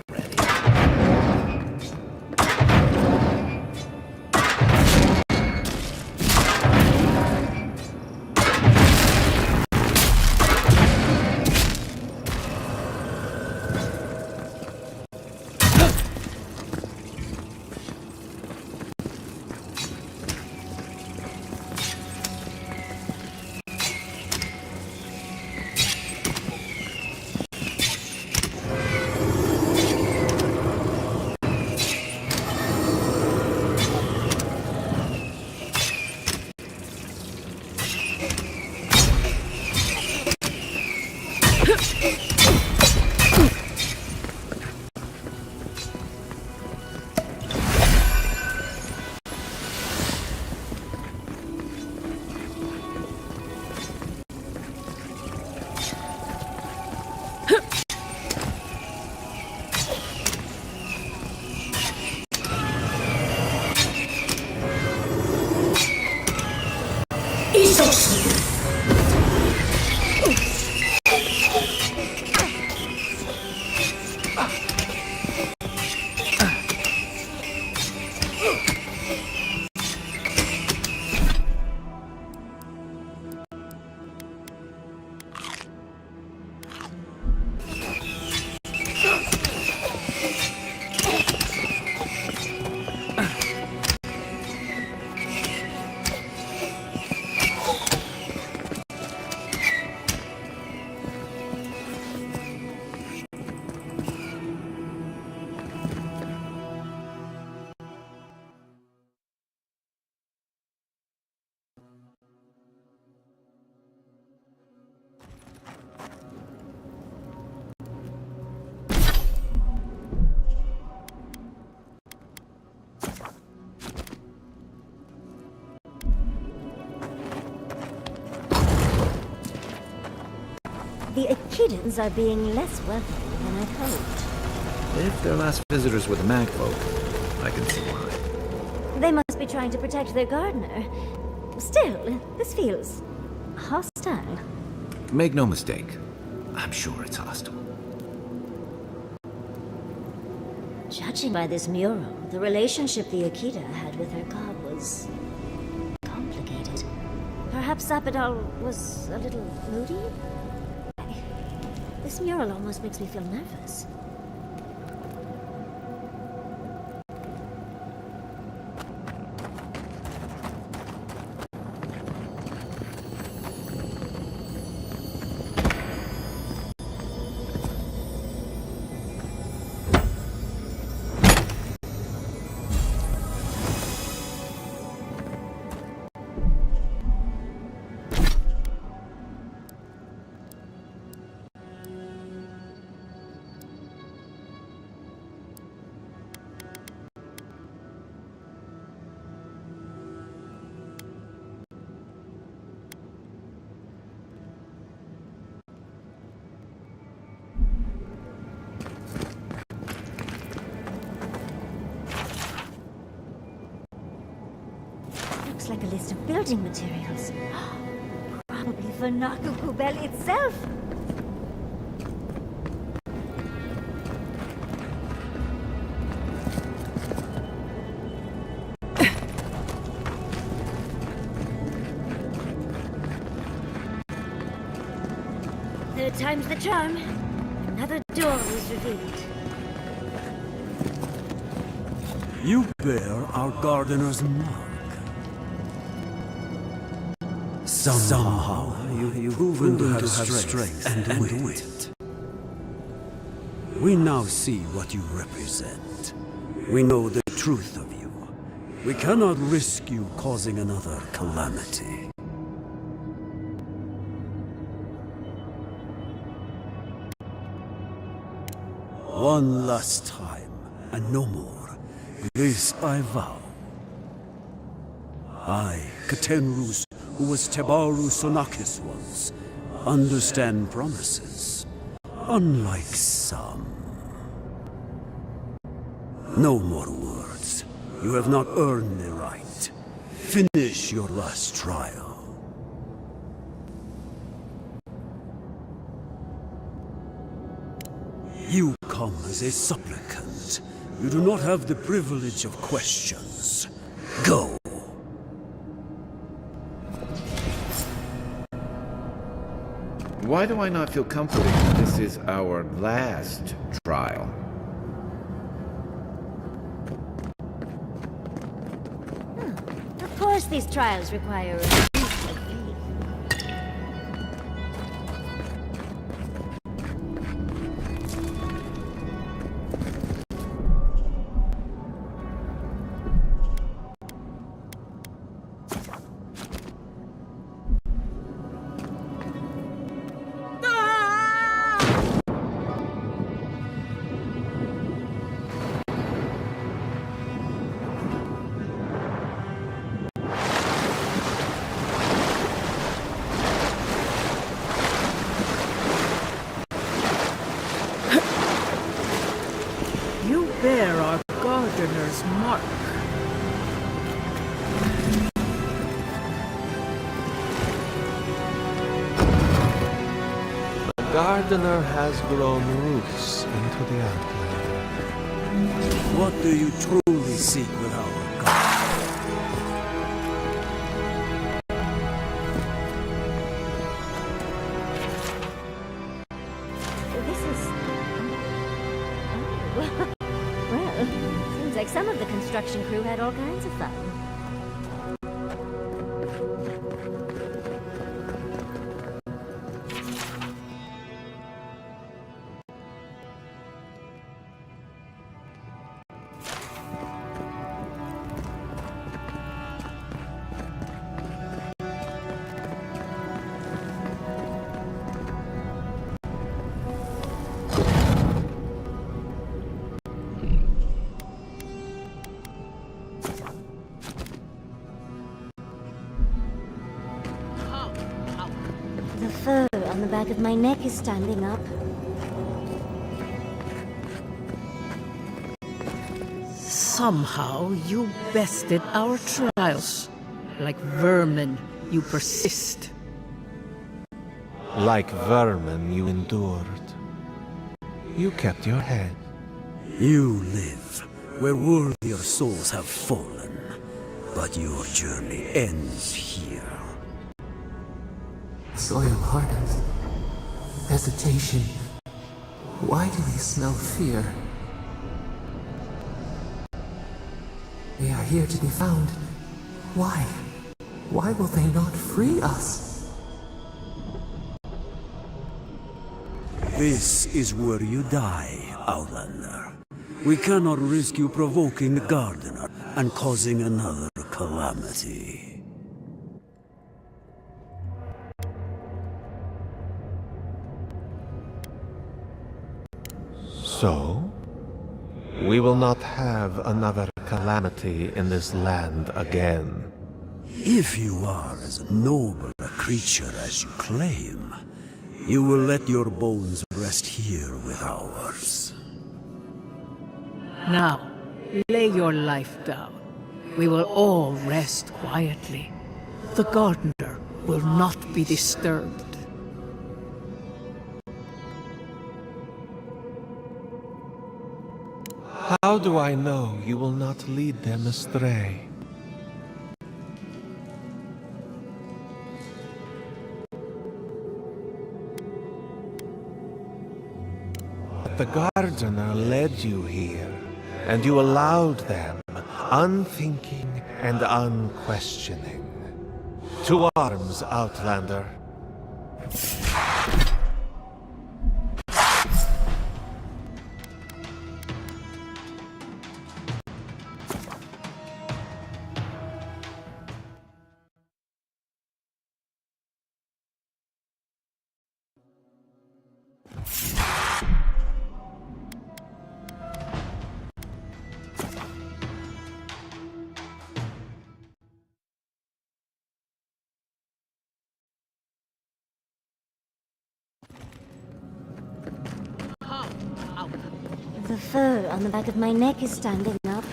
The Akidans are being less welcoming than I'd hoped. If their last visitors were the mag folk, I can see why. They must be trying to protect their gardener. Still, this feels hostile. Make no mistake, I'm sure it's hostile. Judging by this mural, the relationship the Akita had with her god was complicated. Perhaps Zappadal was a little moody? This mural almost makes me feel nervous. Looks like a list of building materials. Probably for Nakukubel itself. Third time's the charm. Another door was revealed. You bear our gardener's mark. Somehow you've proven to have strength and wit. We now see what you represent. We know the truth of you. We cannot risk you causing another calamity. One last time, and no more. This I vow. I, Katenrus, who was Tebaru Sonakis once, understand promises, unlike some. No more words. You have not earned the right. Finish your last trial. You come as a supplicant. You do not have the privilege of questions. Go. Why do I not feel comforted that this is our last trial? Of course these trials require a leap of faith. You bear our gardener's mark. The gardener has grown roots into the outline. What do you truly seek with our God? This is... Well, seems like some of the construction crew had all kinds of fun. The fur on on the back of my neck is standing up. Somehow you bested our trials. Like vermin, you persist. Like vermin, you endured. You kept your head. You live where worthier souls have fallen, but your journey ends here. Soil hardens. Hesitation. Why do they smell fear? They are here to be found. Why? Why will they not free us? This is where you die, Outlander. We cannot risk you provoking the Gardener and causing another calamity. So, we will not have another calamity in this land again. If you are as noble a creature as you claim, you will let your bones rest here with ours. Now, lay your life down. We will all rest quietly. The gardener will not be disturbed. How do I know you will not lead them astray? The gardener led you here, and you allowed them, unthinking and unquestioning. To arms, Outlander. The fur on the back of my neck is standing up.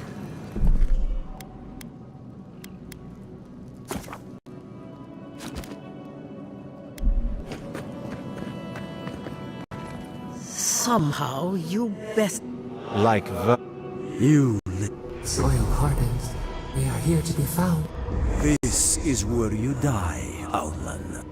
Somehow you best... Like You Soil hardens. They are here to be found. This is where you die, Outlander.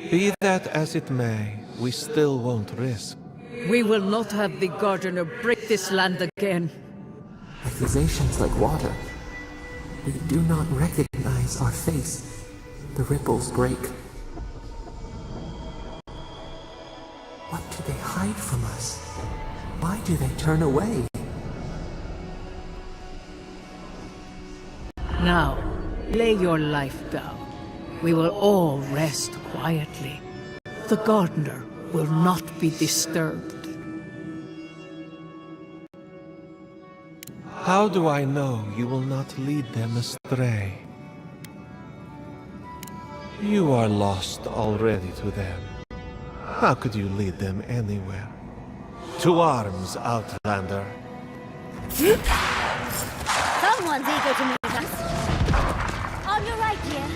Be that as it may, we still won't risk. We will not have the gardener break this land again. Accusations like water. They do not recognize our face. The ripples break. What do they hide from us? Why do they turn away? Now, lay your life down. We will all rest quietly. The gardener will not be disturbed. How do I know you will not lead them astray? You are lost already to them. How could you lead them anywhere? To arms, Outlander. Someone's eager to meet us. On your right, dear.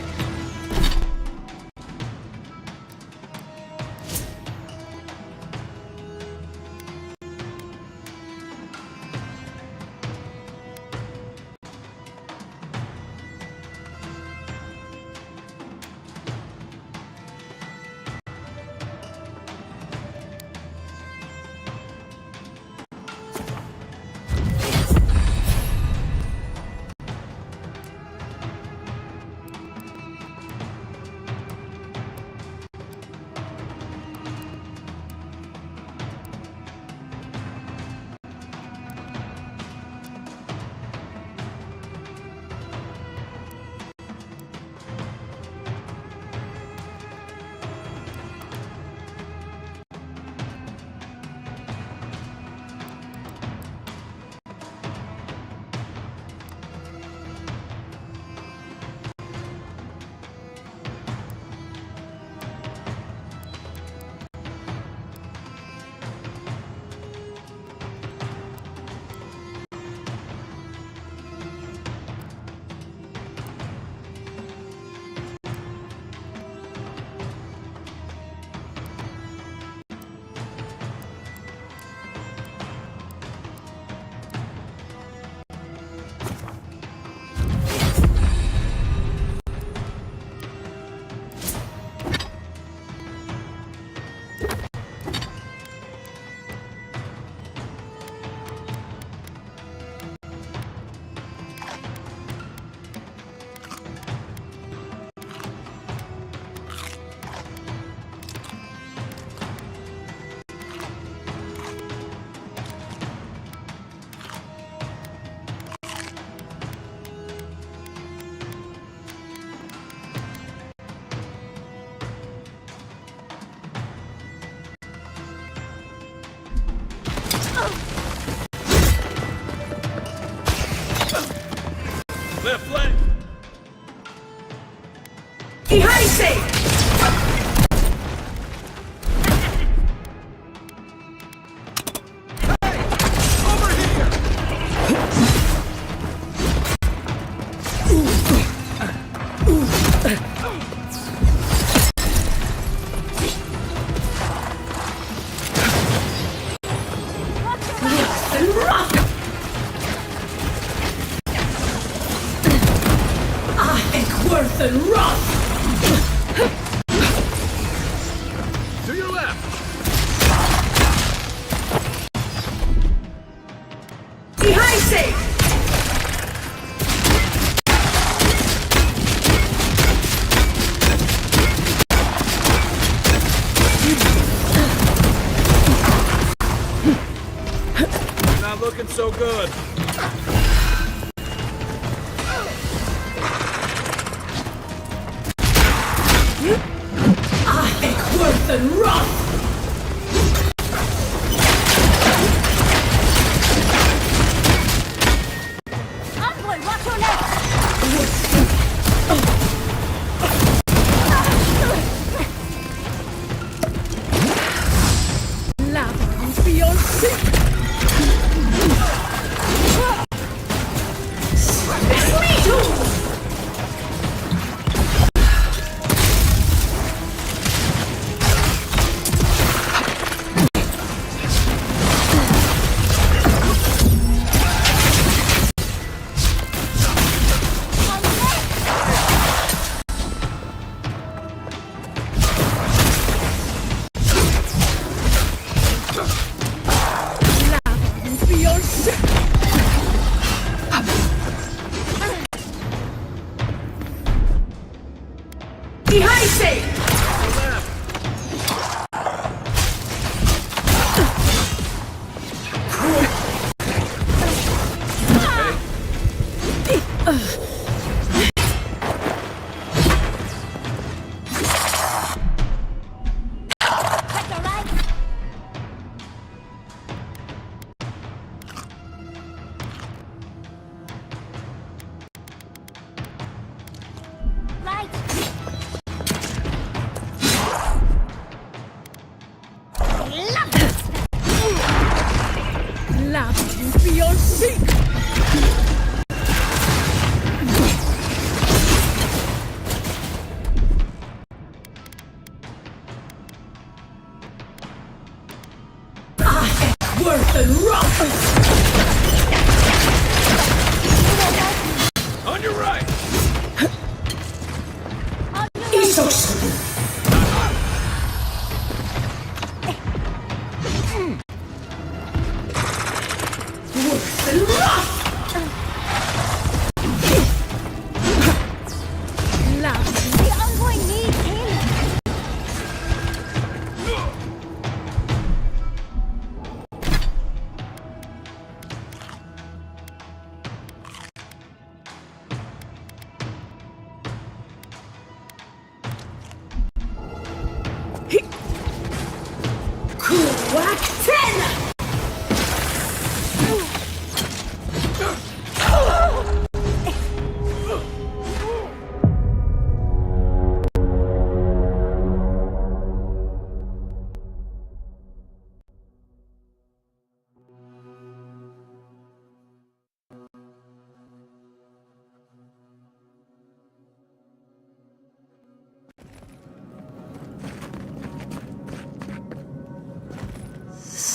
Left flank! To your left! Not looking so good. On your right!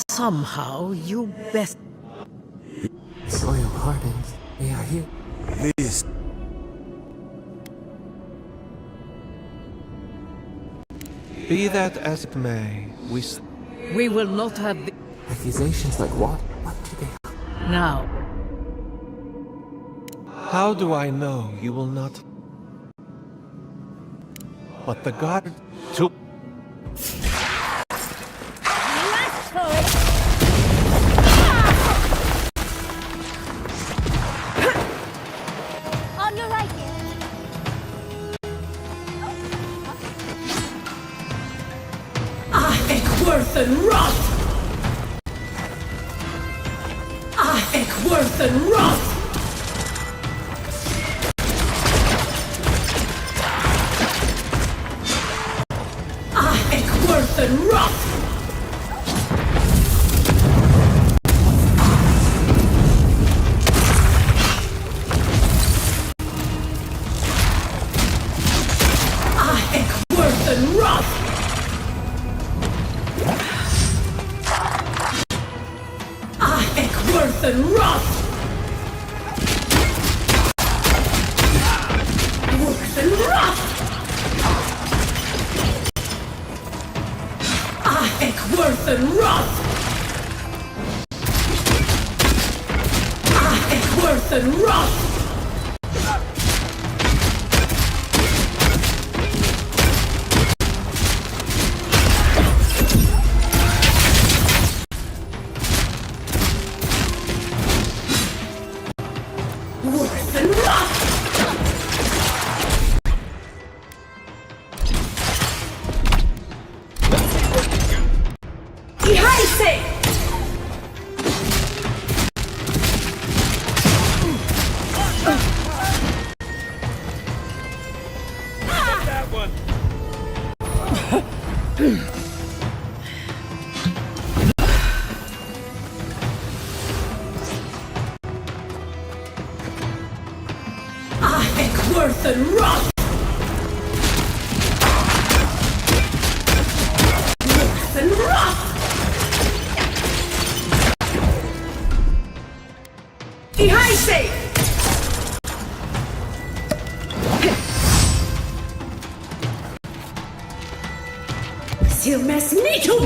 Somehow, you best... Royal Hardens, they are here. Please. Be that as it may, We will not have the... Accusations like what? What do they... Now, How do I know you will not? But the god to... On your right. Worth and rot! Worth and rot! and wrath! Worth and wrath! Worth and wrath! Ihaise! Worth and wrath! Worth and wrath! Ihaise! Silmes Nitum!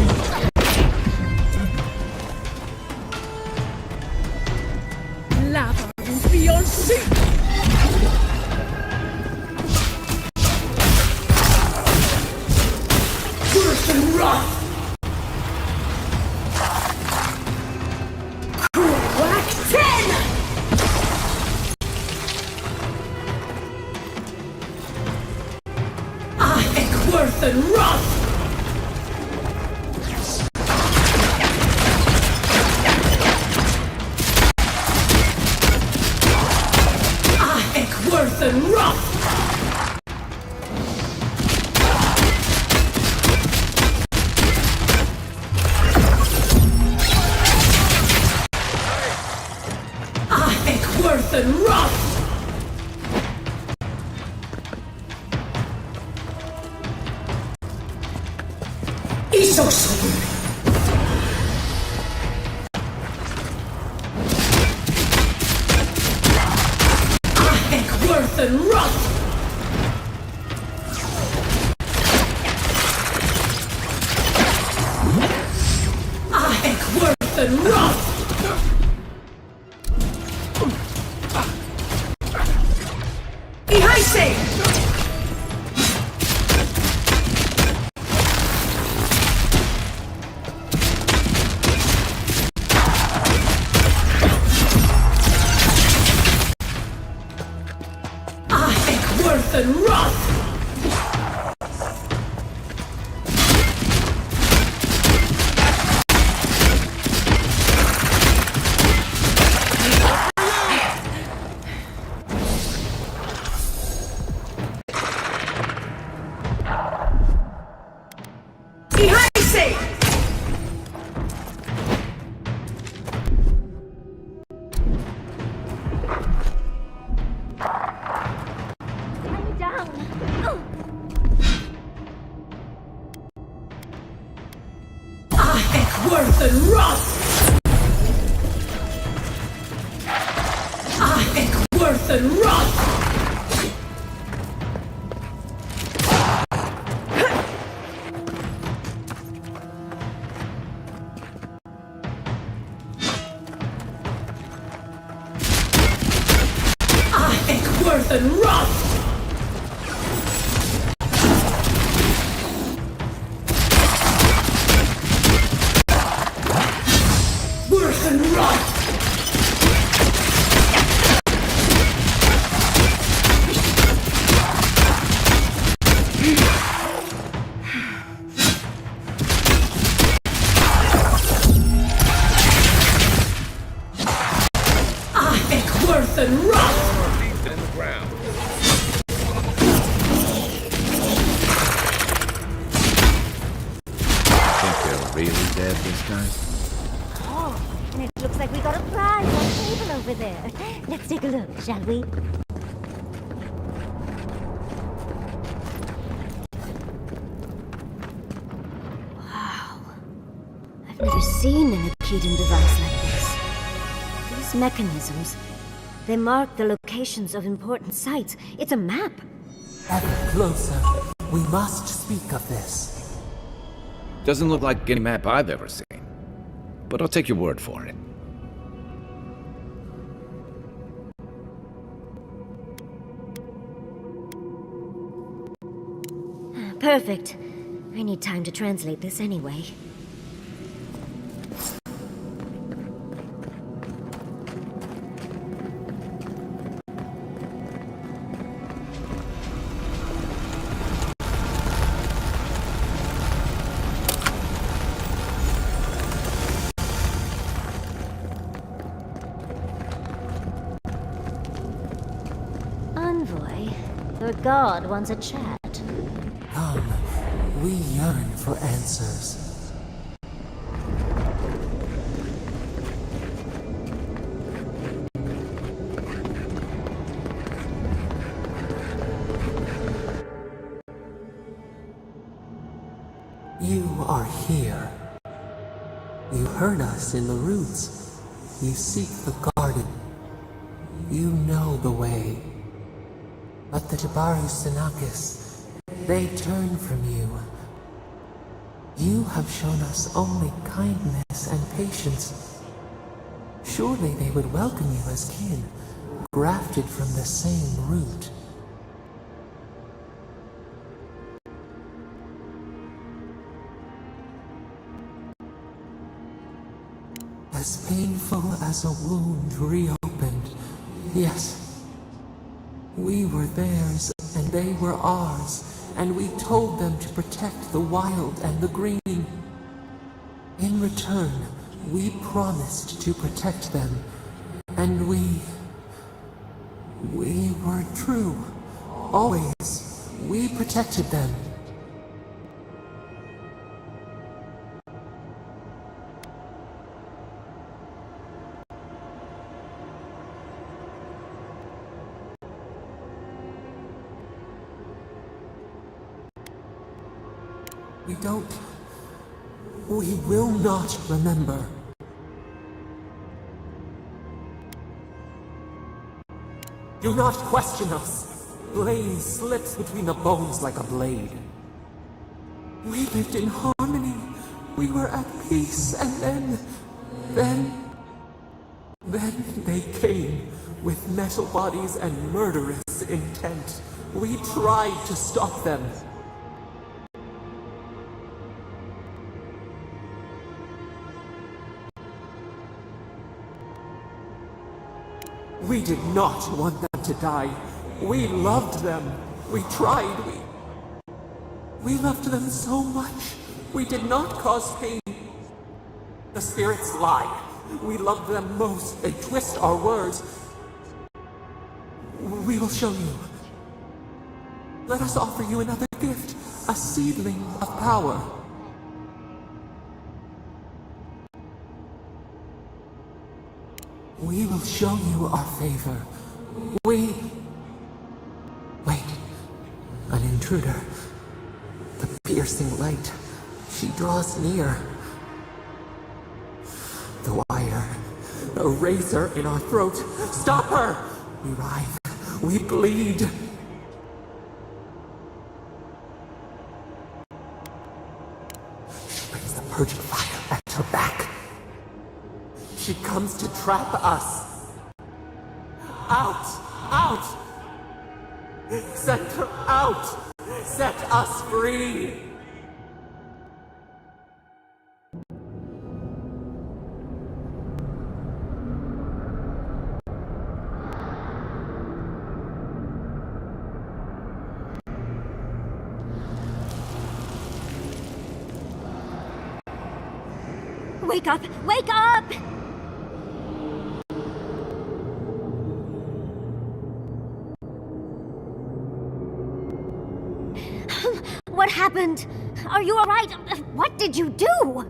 Lava will be on sea! Wrath! Whack 10! Worth and wrath! Worth and wrath! Worth and wrath! Isosun! Worth and wrath! Worth and wrath! Ihaise! Worth and wrath! Ihaise! Worth and wrath! Worth and wrath! Worth and wrath! Worth and wrath! Worth and wrath! Deep in the ground. Think they're really dead this time? Oh, and it looks like we got a prize on the table over there. Let's take a look, shall we? Wow. I've never seen an Akedan device like this. These mechanisms, they mark the locations of important sites. It's a map. Ever closer. We must speak of this. Doesn't look like any map I've ever seen. But I'll take your word for it. Perfect. I need time to translate this anyway. Envoy, your god wants a chat. Come, we yearn for answers. You are here. You heard us in the roots. You seek the garden. You know the way. But the Jabaru Sanakis, they turn from you. You have shown us only kindness and patience. Surely they would welcome you as kin, grafted from the same root. As painful as a wound reopened, yes. We were theirs, and they were ours, and we told them to protect the wild and the green. In return, we promised to protect them, and we were true. Always, we protected them. We will not remember. Do not question us. Blame slips between the bones like a blade. We lived in harmony. We were at peace, and then they came with metal bodies and murderous intent. We tried to stop them. We did not want them to die. We loved them. We tried. We loved them so much. We did not cause pain. The spirits lie. We love them most. They twist our words. We will show you. Let us offer you another gift. A seedling of power. We will show you our favor. Wait. An intruder. The piercing light. She draws near. The wire. A razor in our throat. Stop her! We writhe. We bleed. She brings the purging fire at her back. She comes to trap us. Out! Out! Send her out! Set us free! Wake up! Wake up! What happened? Are you all right? What did you do?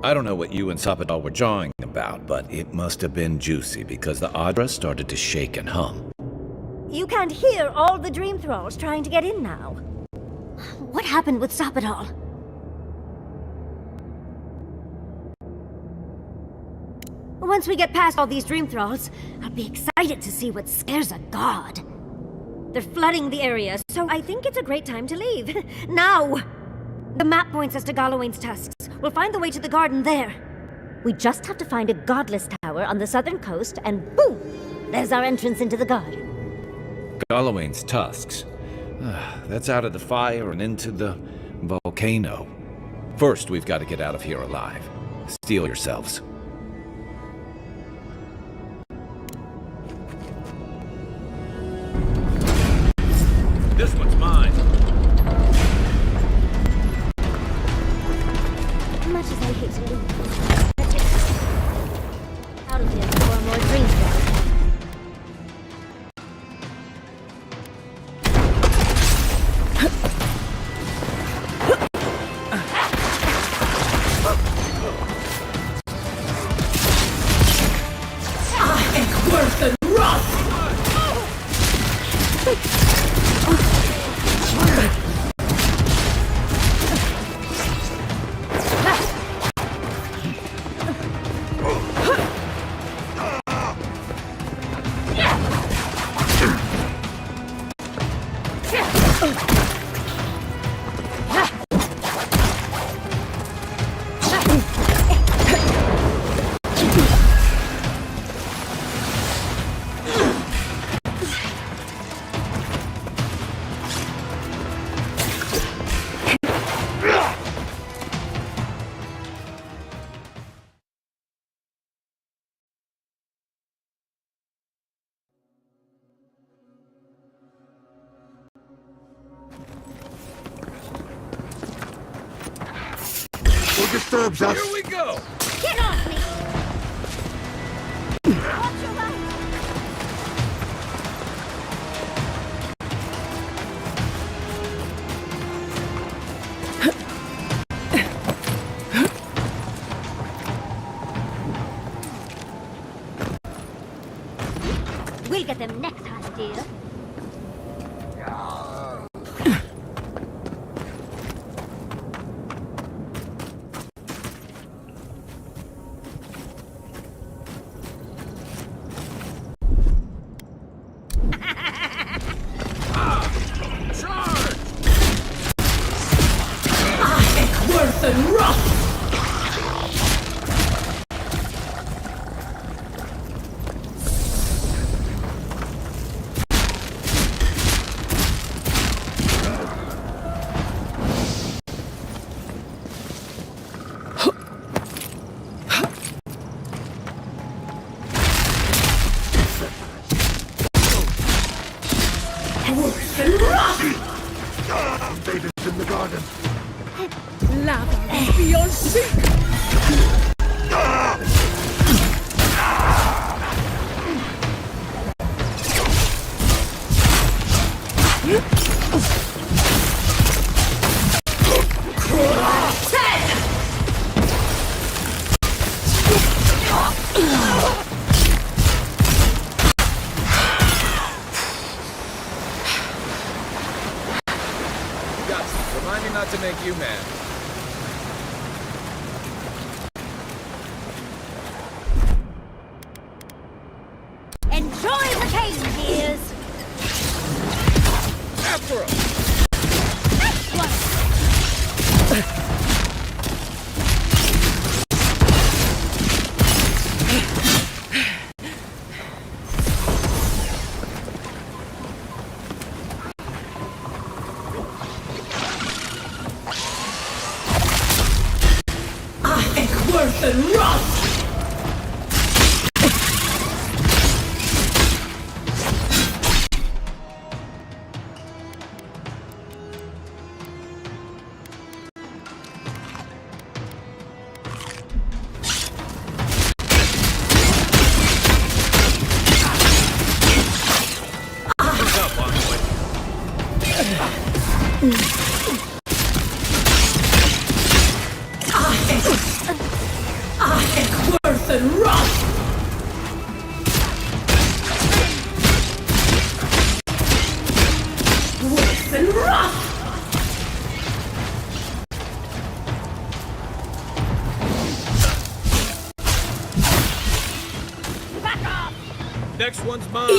I don't know what you and Sapadal were jawing about, but it must have been juicy because the Adra started to shake and hum. You can't hear all the Dream Thralls trying to get in now. What happened with Sapadal? Once we get past all these Dream Thralls, I'll be excited to see what scares a god. They're flooding the area, so I think it's a great time to leave. Now! The map points us to Gallowayne's tusks. We'll find the way to the garden there. We just have to find a godless tower on the southern coast, and boom! There's our entrance into the garden. Gallowayne's tusks. That's out of the fire and into the volcano. First, we've got to get out of here alive. Steel yourselves. This one's mine. Much as I hate to leave, let's get out of here before more dreams die. Disturbs us. Here we go! Get off me! Watch your right! We'll get them next time, dear. Invaders in the garden. Lava is beyond sink! Remind me not to make you mad. Enjoy the game, dears! After him! Next one! Worse than rust! Worse than rust! Worse than rust! Next one's mine.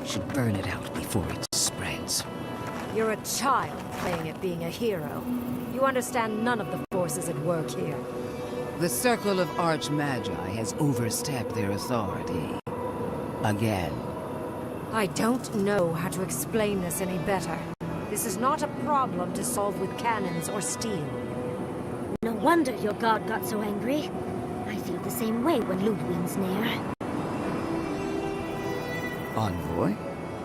Should burn it out before it spreads. You're a child playing at being a hero. You understand none of the forces at work here. The Circle of Archmagi has overstepped their authority. Again. I don't know how to explain this any better. This is not a problem to solve with cannons or steel. No wonder your god got so angry. I feel the same way when Ludwig's near. Envoy,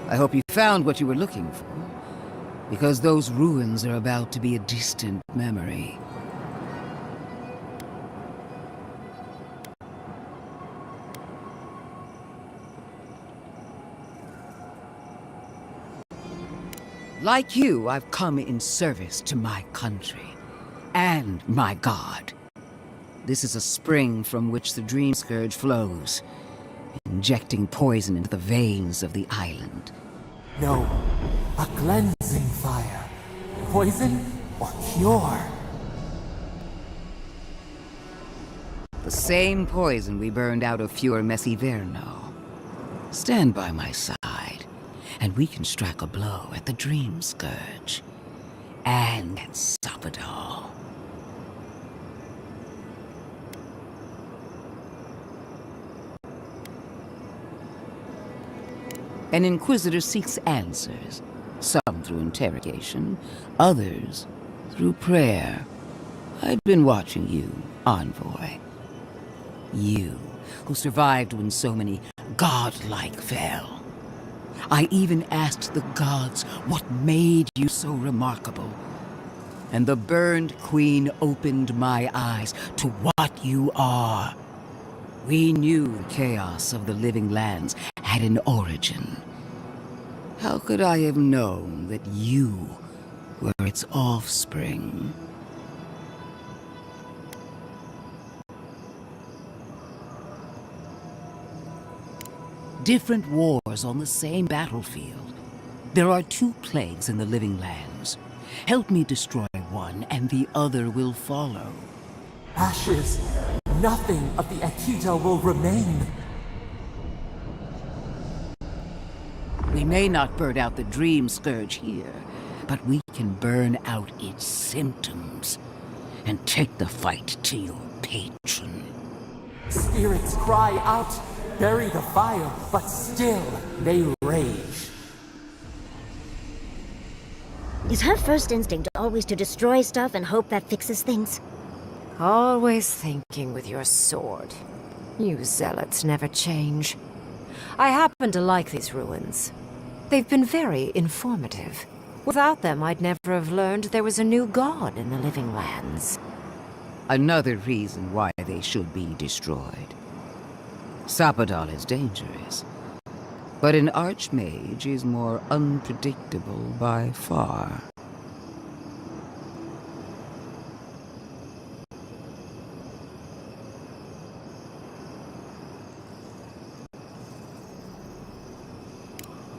I hope you found what you were looking for. Because those ruins are about to be a distant memory. Like you, I've come in service to my country. And my god. This is a spring from which the Dream Scourge flows, injecting poison into the veins of the island. No, a cleansing fire. Poison or cure? The same poison we burned out of Fior Messiverno. Stand by my side, and we can strike a blow at the Dream Scourge. And at Sapadal. An Inquisitor seeks answers, some through interrogation, others through prayer. I'd been watching you, Envoy. You, who survived when so many godlike fell. I even asked the gods what made you so remarkable. And the burned queen opened my eyes to what you are. We knew the chaos of the living lands had an origin. How could I have known that you were its offspring? Different wars on the same battlefield. There are two plagues in the living lands. Help me destroy one, and the other will follow. Ashes. Nothing of the Akita will remain. We may not burn out the Dream Scourge here, but we can burn out its symptoms and take the fight to your patron. Spirits cry out, bury the fire, but still they rage. Is her first instinct always to destroy stuff and hope that fixes things? Always thinking with your sword. You zealots never change. I happen to like these ruins. They've been very informative. Without them, I'd never have learned there was a new god in the living lands. Another reason why they should be destroyed. Sapadal is dangerous, but an archmage is more unpredictable by far.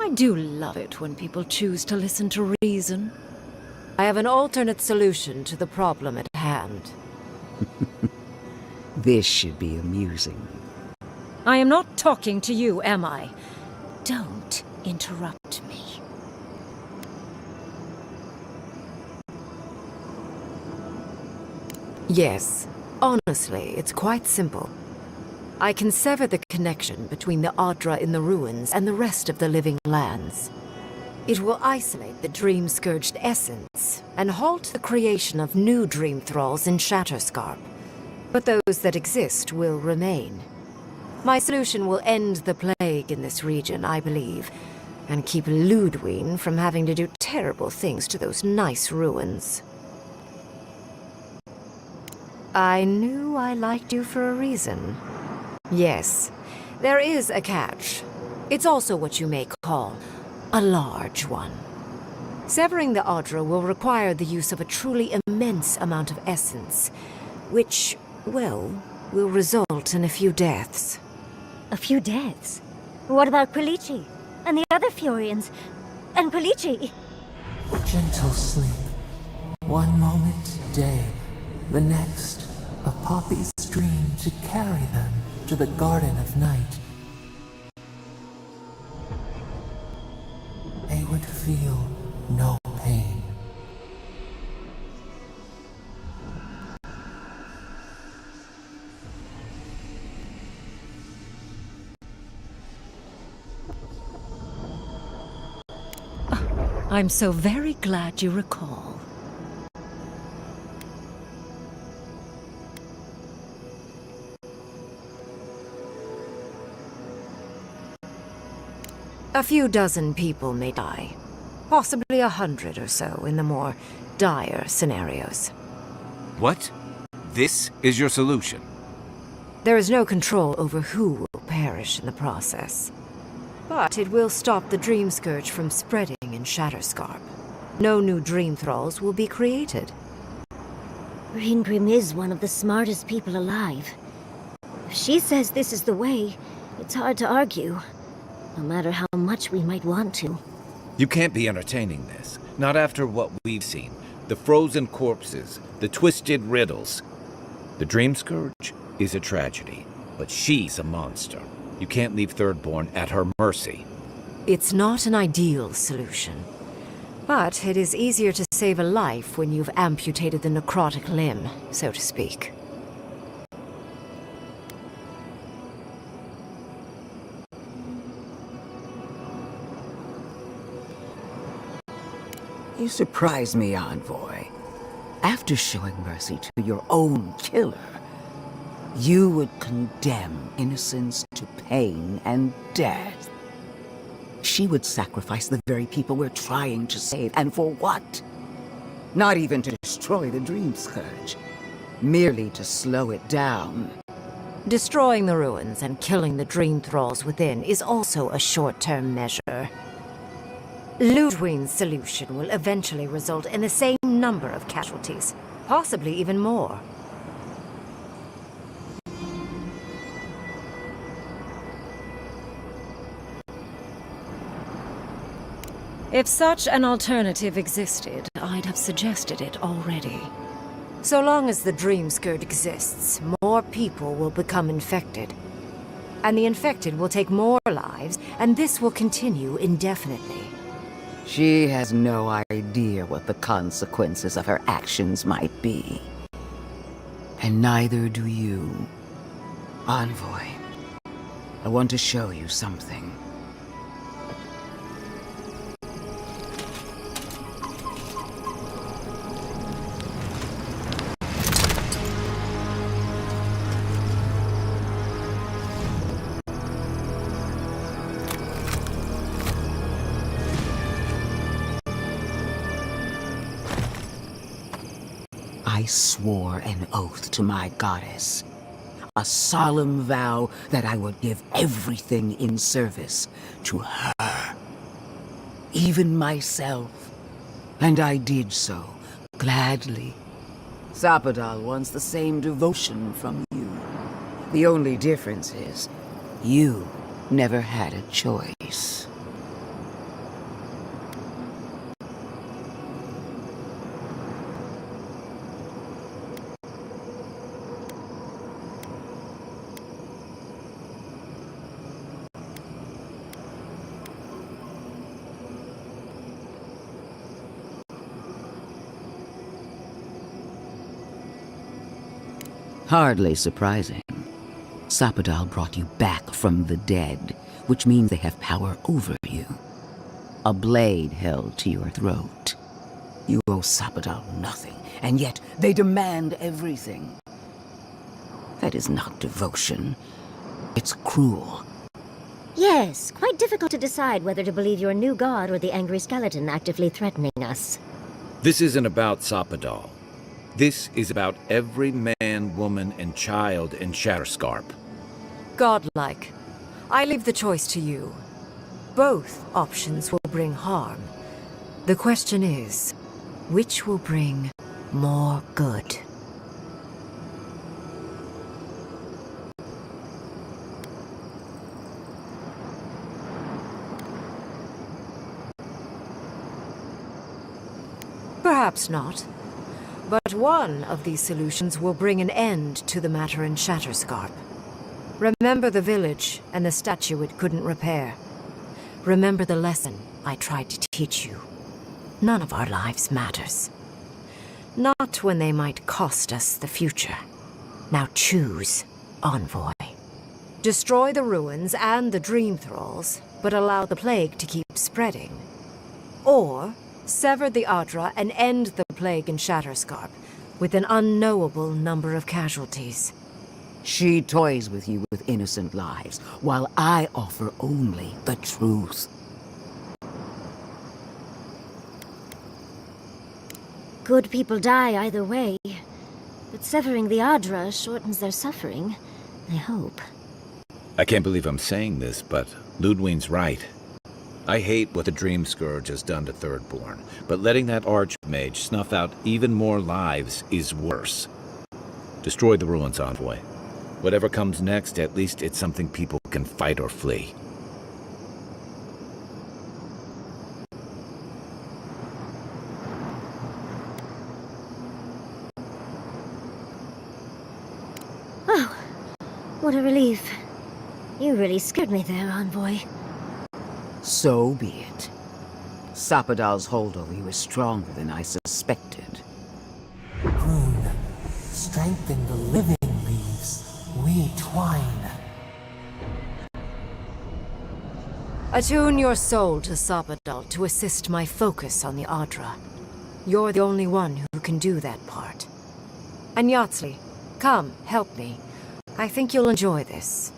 I do love it when people choose to listen to reason. I have an alternate solution to the problem at hand. This should be amusing. I am not talking to you, am I? Don't interrupt me. Yes, honestly, it's quite simple. I can sever the connection between the Adra in the ruins and the rest of the living lands. It will isolate the dream-scourged essence and halt the creation of new dream thralls in Shatterscarp. But those that exist will remain. My solution will end the plague in this region, I believe, and keep Ludwig from having to do terrible things to those nice ruins. I knew I liked you for a reason. Yes, there is a catch. It's also what you may call a large one. Severing the Audra will require the use of a truly immense amount of essence, which, well, will result in a few deaths. A few deaths? What about Quilici? And the other Furians? And Quilici? Gentle sleep. One moment, day. The next, a poppy's dream to carry them to the Garden of Night. They would feel no pain. I'm so very glad you recall. A few dozen people may die. Possibly 100 or so in the more dire scenarios. What? This is your solution? There is no control over who will perish in the process. But it will stop the Dream Scourge from spreading in Shatterscarp. No new Dream Thralls will be created. Ringrim is one of the smartest people alive. If she says this is the way, it's hard to argue. No matter how much we might want to. You can't be entertaining this. Not after what we've seen. The frozen corpses, the twisted riddles. The Dream Scourge is a tragedy, but she's a monster. You can't leave Thirdborn at her mercy. It's not an ideal solution. But it is easier to save a life when you've amputated the necrotic limb, so to speak. You surprise me, Envoy. After showing mercy to your own killer, you would condemn innocence to pain and death. She would sacrifice the very people we're trying to save, and for what? Not even to destroy the Dream Scourge, merely to slow it down. Destroying the ruins and killing the Dream Thralls within is also a short-term measure. Ludwig's solution will eventually result in the same number of casualties, possibly even more. If such an alternative existed, I'd have suggested it already. So long as the Dream Scourge exists, more people will become infected. And the infected will take more lives, and this will continue indefinitely. She has no idea what the consequences of her actions might be. And neither do you. Envoy, I want to show you something. I swore an oath to my goddess. A solemn vow that I would give everything in service to her. Even myself. And I did so, gladly. Sapadal wants the same devotion from you. The only difference is, you never had a choice. Hardly surprising. Sapadal brought you back from the dead, which means they have power over you. A blade held to your throat. You owe Sapadal nothing, and yet they demand everything. That is not devotion. It's cruel. Yes, Yes, quite difficult to decide whether to believe your new god or the angry skeleton actively threatening us. This isn't about Sapadal. This is about every man, woman, and child in Shatterscarp. Godlike. I leave the choice to you. Both options will bring harm. The question is, which will bring more good? Perhaps not. But one of these solutions will bring an end to the matter in Shatterscarp. Remember the village and the statue it couldn't repair. Remember the lesson I tried to teach you. None of our lives matters. Not when they might cost us the future. Now choose, Envoy. Destroy the ruins and the Dream Thralls, but allow the plague to keep spreading. Or sever the Adra and end the plague in Shatterscarp, with an unknowable number of casualties. She toys with you with innocent lives, while I offer only the truth. Good people die either way, but severing the Adra shortens their suffering, I hope. I can't believe I'm saying this, but Ludwine's right. I hate what the Dream Scourge has done to Thirdborn, but letting that Archmage snuff out even more lives is worse. Destroy the ruins, Envoy. Whatever comes next, at least it's something people can fight or flee. Oh, what a relief. You really scared me there, Envoy. So be it. Sapadal's hold over you is stronger than I suspected. Rune, strengthen the living leaves. We twine. Attune your soul to Sapadal to assist my focus on the Adra. You're the only one who can do that part. And Yatsley, come, help me. I think you'll enjoy this.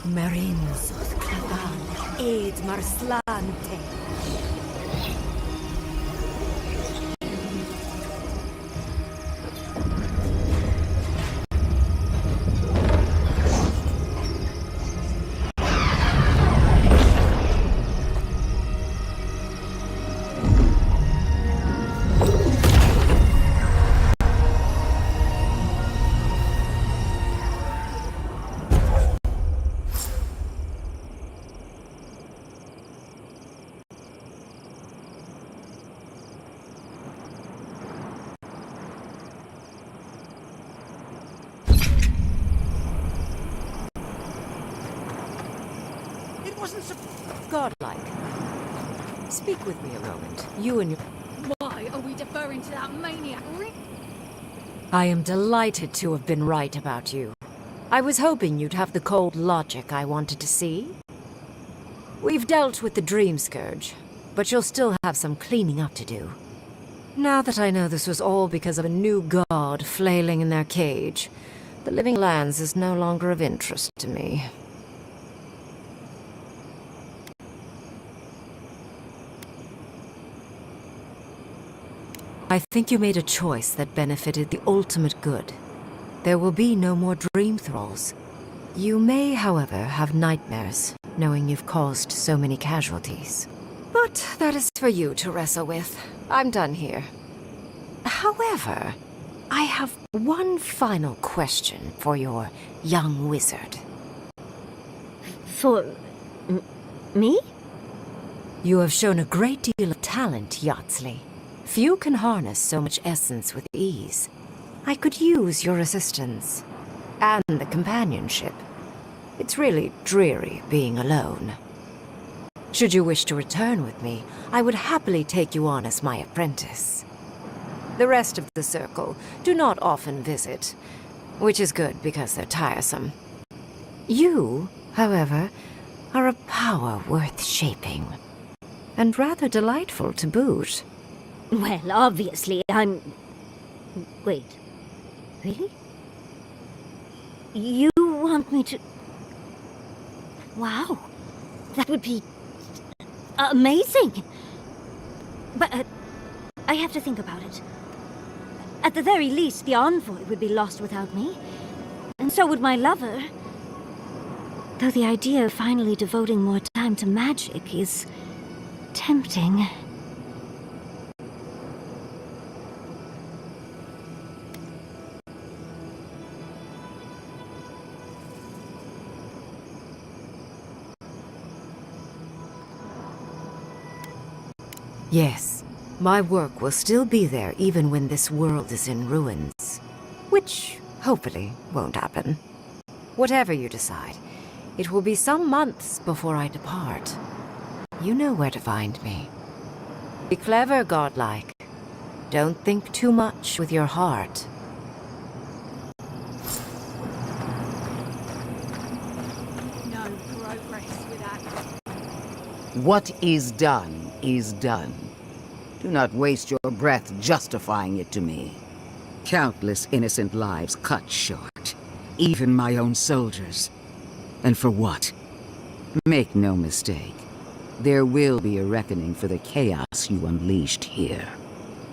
Marins of Clavan, Aid Marslante. Godlike. Speak with me a moment. You and your... Why are we deferring to that maniac? I am delighted to have been right about you. I was hoping you'd have the cold logic I wanted to see. We've dealt with the Dream Scourge, but you'll still have some cleaning up to do. Now that I know this was all because of a new god flailing in their cage, the Living Lands is no longer of interest to me. I think you made a choice that benefited the ultimate good. There will be no more Dream Thralls. You may, however, have nightmares, knowing you've caused so many casualties. But that is for you to wrestle with. I'm done here. However, I have one final question for your young wizard. For... me? You have shown a great deal of talent, Yatsley. Few can harness so much essence with ease. I could use your assistance. And the companionship. It's really dreary being alone. Should you wish to return with me, I would happily take you on as my apprentice. The rest of the circle do not often visit, which is good because they're tiresome. You, however, are a power worth shaping. And rather delightful to boot. Well, obviously, I'm... Wait. Really? You want me to... Wow. That would be... amazing! But, I have to think about it. At the very least, the envoy would be lost without me. And so would my lover. Though the idea of finally devoting more time to magic is... tempting. Yes, my work will still be there even when this world is in ruins. Which, hopefully, won't happen. Whatever you decide, it will be some months before I depart. You know where to find me. Be clever, godlike. Don't think too much with your heart. No progress without... What is done is done. Do not waste your breath justifying it to me. Countless innocent lives cut short. Even my own soldiers. And for what? Make no mistake. There will be a reckoning for the chaos you unleashed here.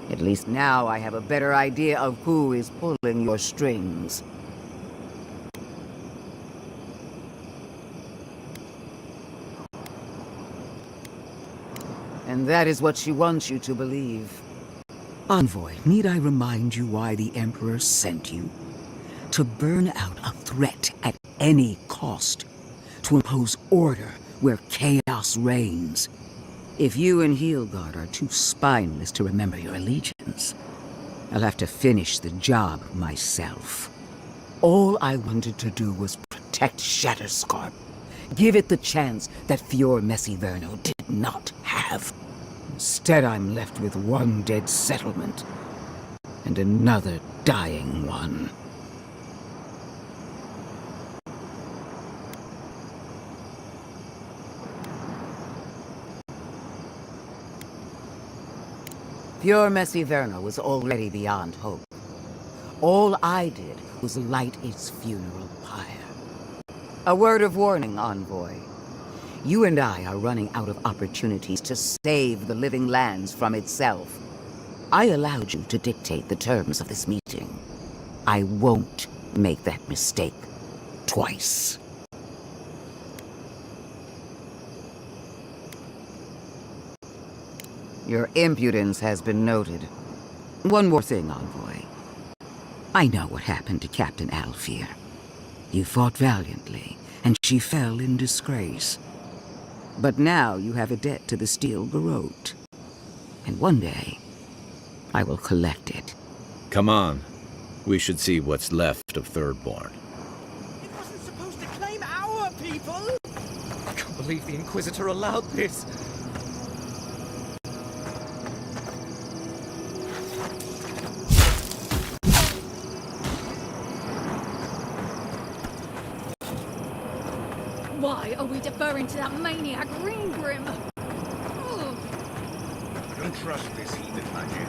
At least now I have a better idea of who is pulling your strings. And that is what she wants you to believe. Envoy, need I remind you why the Emperor sent you? To burn out a threat at any cost. To impose order where chaos reigns. If you and Heelgard are too spineless to remember your allegiance, I'll have to finish the job myself. All I wanted to do was protect Shatterscarp. Give it the chance that Fior Messiverno did not have. Instead, I'm left with one dead settlement, and another dying one. Fior Messiverno was already beyond hope. All I did was light its funeral pyre. A word of warning, Envoy. You and I are running out of opportunities to save the living lands from itself. I allowed you to dictate the terms of this meeting. I won't make that mistake twice. Your impudence has been noted. One more thing, Envoy. I know what happened to Captain Alfear. You fought valiantly, and she fell in disgrace. But now you have a debt to the Steel Garrote. And one day, I will collect it. Come on. We should see what's left of Thirdborn. It wasn't supposed to claim our people! I can't believe the Inquisitor allowed this. Why are we deferring to that maniac Ringgrim? Don't trust this heathen magic.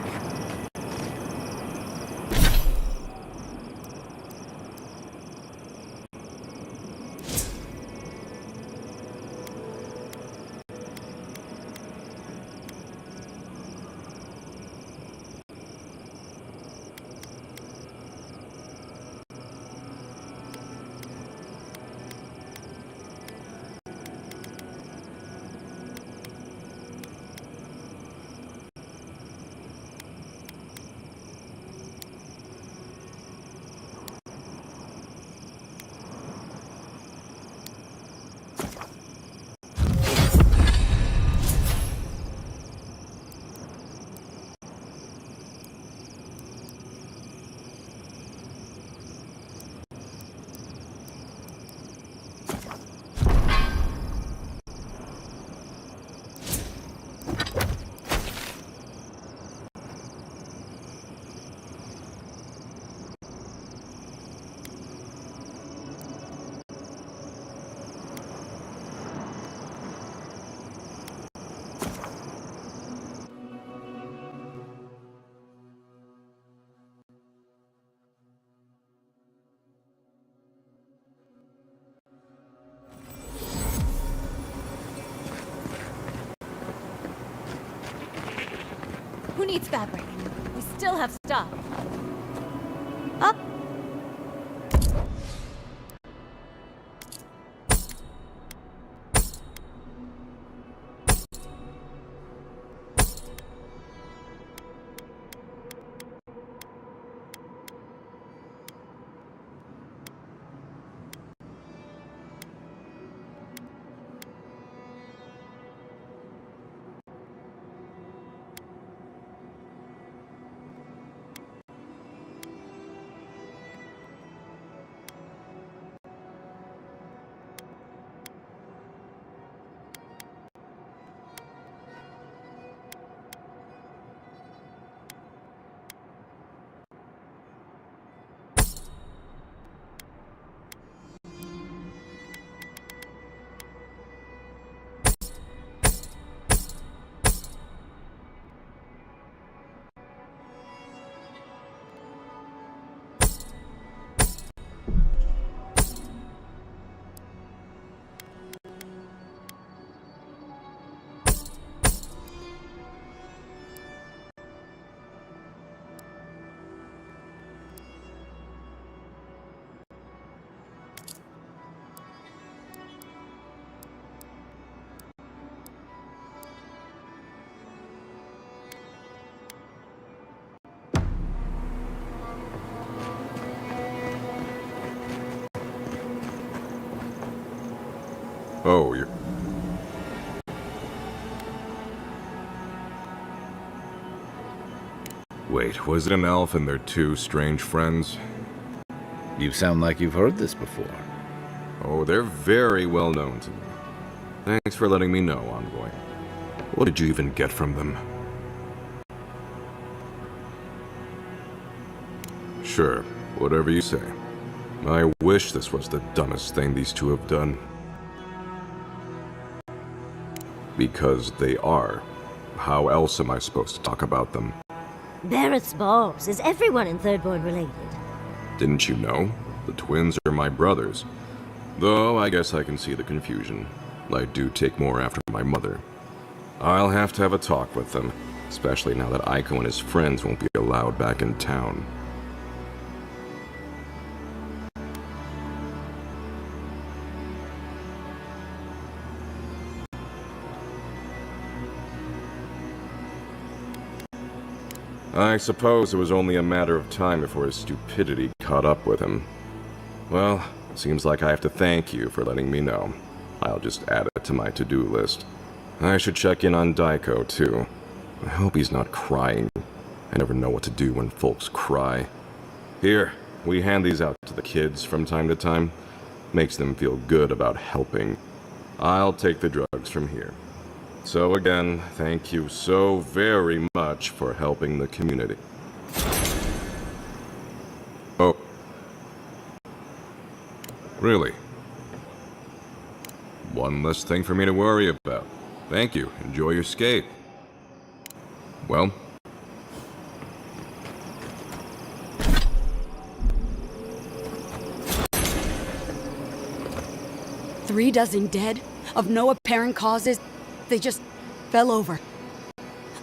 needs fabric? We still have stuff. Up. Oh, you're... Wait, was it an elf and their two strange friends? You sound like you've heard this before. Oh, they're very well known to me. Thanks for letting me know, Envoy. What did you even get from them? Sure, whatever you say. I wish this was the dumbest thing these two have done. Because they are. How else am I supposed to talk about them? Barrett's balls. Is everyone in Thirdborn related? Didn't you know? The twins are my brothers. Though I guess I can see the confusion. I do take more after my mother. I'll have to have a talk with them, especially now that Aiko and his friends won't be allowed back in town. I suppose it was only a matter of time before his stupidity caught up with him. Well, seems like I have to thank you for letting me know. I'll just add it to my to-do list. I should check in on Daiko, too. I hope he's not crying. I never know what to do when folks cry. Here, we hand these out to the kids from time to time. Makes them feel good about helping. I'll take the drugs from here. So again, thank you so very much for helping the community. Oh. Really? One less thing for me to worry about. Thank you. Enjoy your skate. Well? Three dozen dead, of no apparent causes. They just fell over.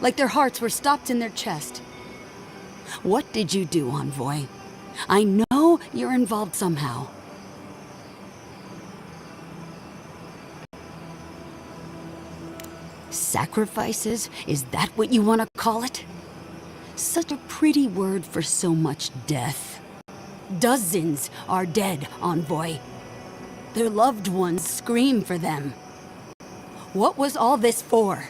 Like their hearts were stopped in their chest. What did you do, Envoy? I know you're involved somehow. Sacrifices? Is that what you want to call it? Such a pretty word for so much death. Dozens are dead, Envoy. Their loved ones scream for them. What was all this for?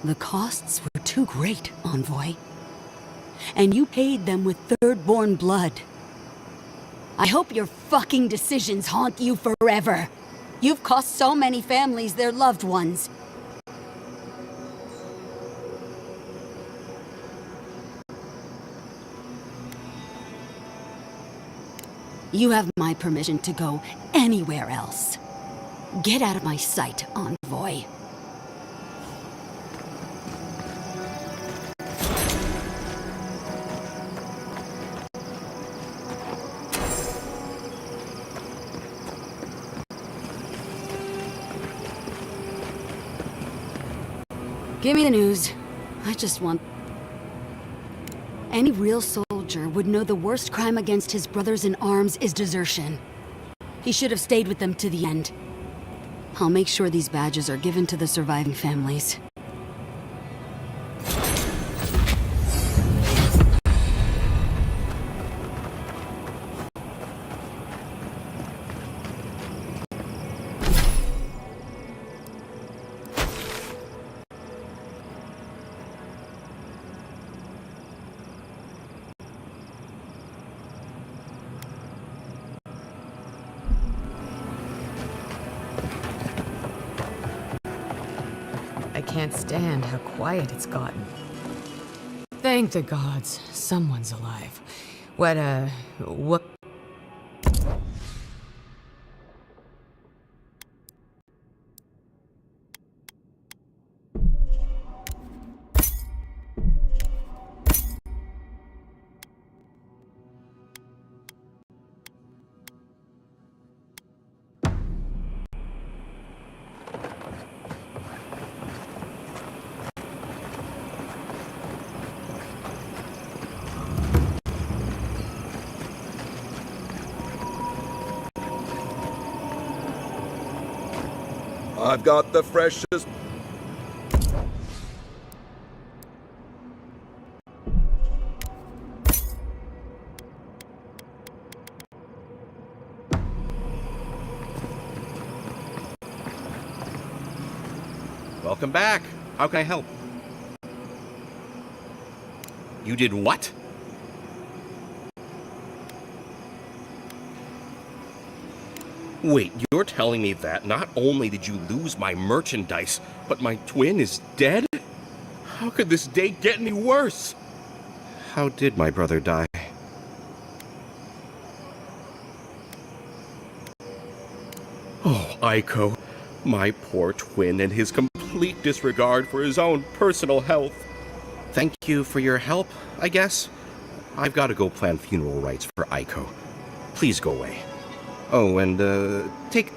The costs were too great, Envoy. And you paid them with Thirdborn blood. I hope your fucking decisions haunt you forever. You've cost so many families their loved ones. You have my permission to go anywhere else. Get out of my sight, Envoy. Give me the news. I just want... Any real soldier would know the worst crime against his brothers in arms is desertion. He should have stayed with them to the end. I'll make sure these badges are given to the surviving families. I can't stand how quiet it's gotten. Thank the gods, someone's alive. What? I've got the freshest... Welcome back. How can I help? You did what? Wait, you're telling me that not only did you lose my merchandise, but my twin is dead? How could this day get any worse? How did my brother die? Oh, Aiko, my poor twin and his complete disregard for his own personal health. Thank you for your help, I guess. I've got to go plan funeral rites for Aiko. Please go away. Oh, and, take...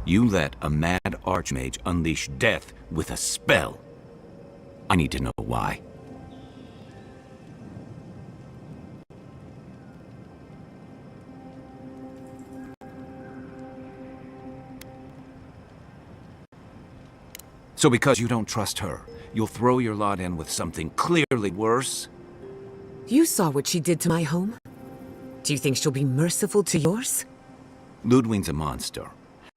You let a mad archmage unleash death with a spell. I need to know why. So because you don't trust her, you'll throw your lot in with something clearly worse? You saw what she did to my home. Do you think she'll be merciful to yours? Ludwig's a monster.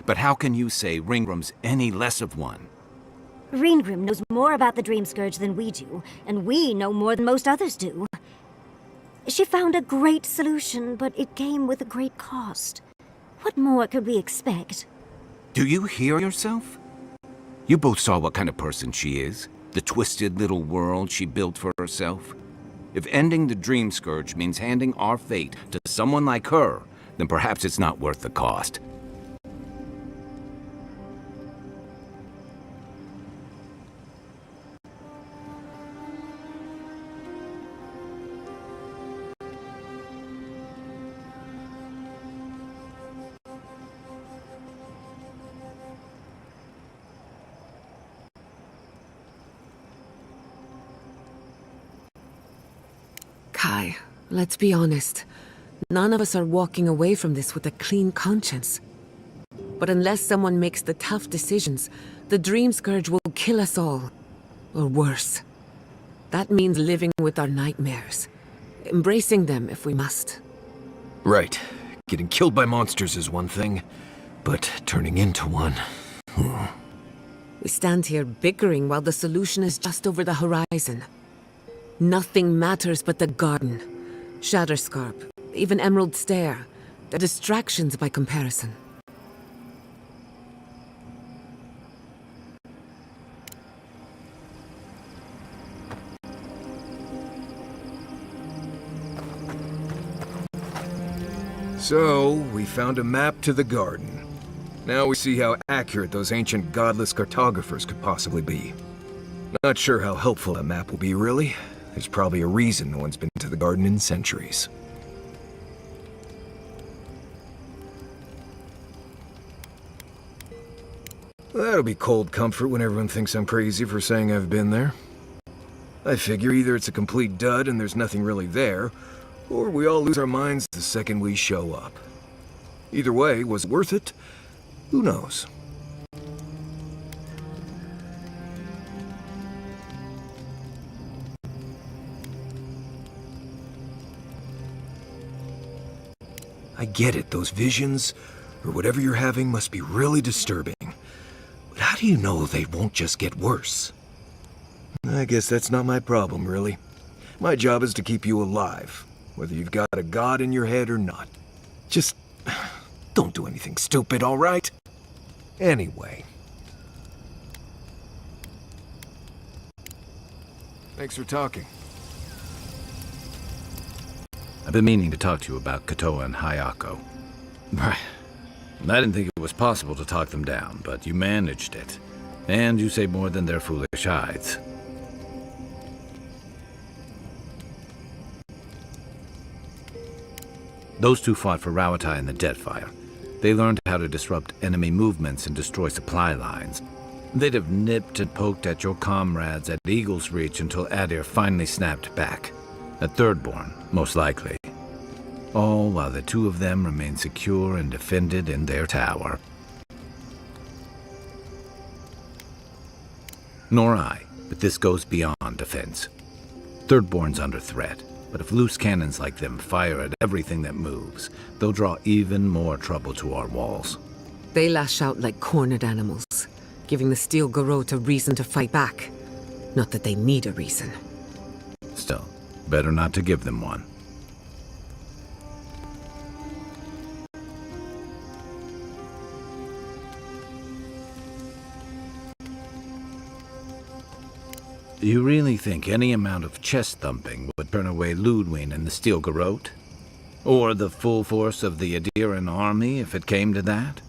But how can you say Ringram's any less of one? Ringrim knows more about the Dream Scourge than we do, and we know more than most others do. She found a great solution, but it came with a great cost. What more could we expect? Do you hear yourself? You both saw what kind of person she is, the twisted little world she built for herself. If ending the Dream Scourge means handing our fate to someone like her, then perhaps it's not worth the cost. Kai, let's be honest. None of us are walking away from this with a clean conscience. But unless someone makes the tough decisions, the Dream Scourge will kill us all. Or worse. That means living with our nightmares. Embracing them if we must. Right. Getting killed by monsters is one thing, but turning into one... We stand here bickering while the solution is just over the horizon. Nothing matters but the garden. Shatterscarp, even Emerald Stair. They're distractions by comparison. So, we found a map to the garden. Now we see how accurate those ancient godless cartographers could possibly be. Not sure how helpful that map will be, really. There's probably a reason no one's been to the garden in centuries. That'll be cold comfort when everyone thinks I'm crazy for saying I've been there. I figure either it's a complete dud and there's nothing really there, or we all lose our minds the second we show up. Either way, was it worth it? Who knows? I get it, those visions, or whatever you're having, must be really disturbing. But how do you know they won't just get worse? I guess that's not my problem, really. My job is to keep you alive, whether you've got a god in your head or not. Just don't do anything stupid, all right? Anyway. Thanks for talking. I've been meaning to talk to you about Kotoa and Hayako. I didn't think it was possible to talk them down, but you managed it. And you say more than their foolish hides. Those two fought for Rawatai in the Deadfire. They learned how to disrupt enemy movements and destroy supply lines. They'd have nipped and poked at your comrades at Eagle's Reach until Adir finally snapped back. At Thirdborn, most likely. All while the two of them remain secure and defended in their tower. Nor I, but this goes beyond defense. Thirdborn's under threat, but if loose cannons like them fire at everything that moves, they'll draw even more trouble to our walls. They lash out like cornered animals, giving the Steel Garrote a reason to fight back. Not that they need a reason. Still, better not to give them one. You really think any amount of chest thumping would turn away Ludwig and the Steel Garrote? Or the full force of the Adiran army, if it came to that?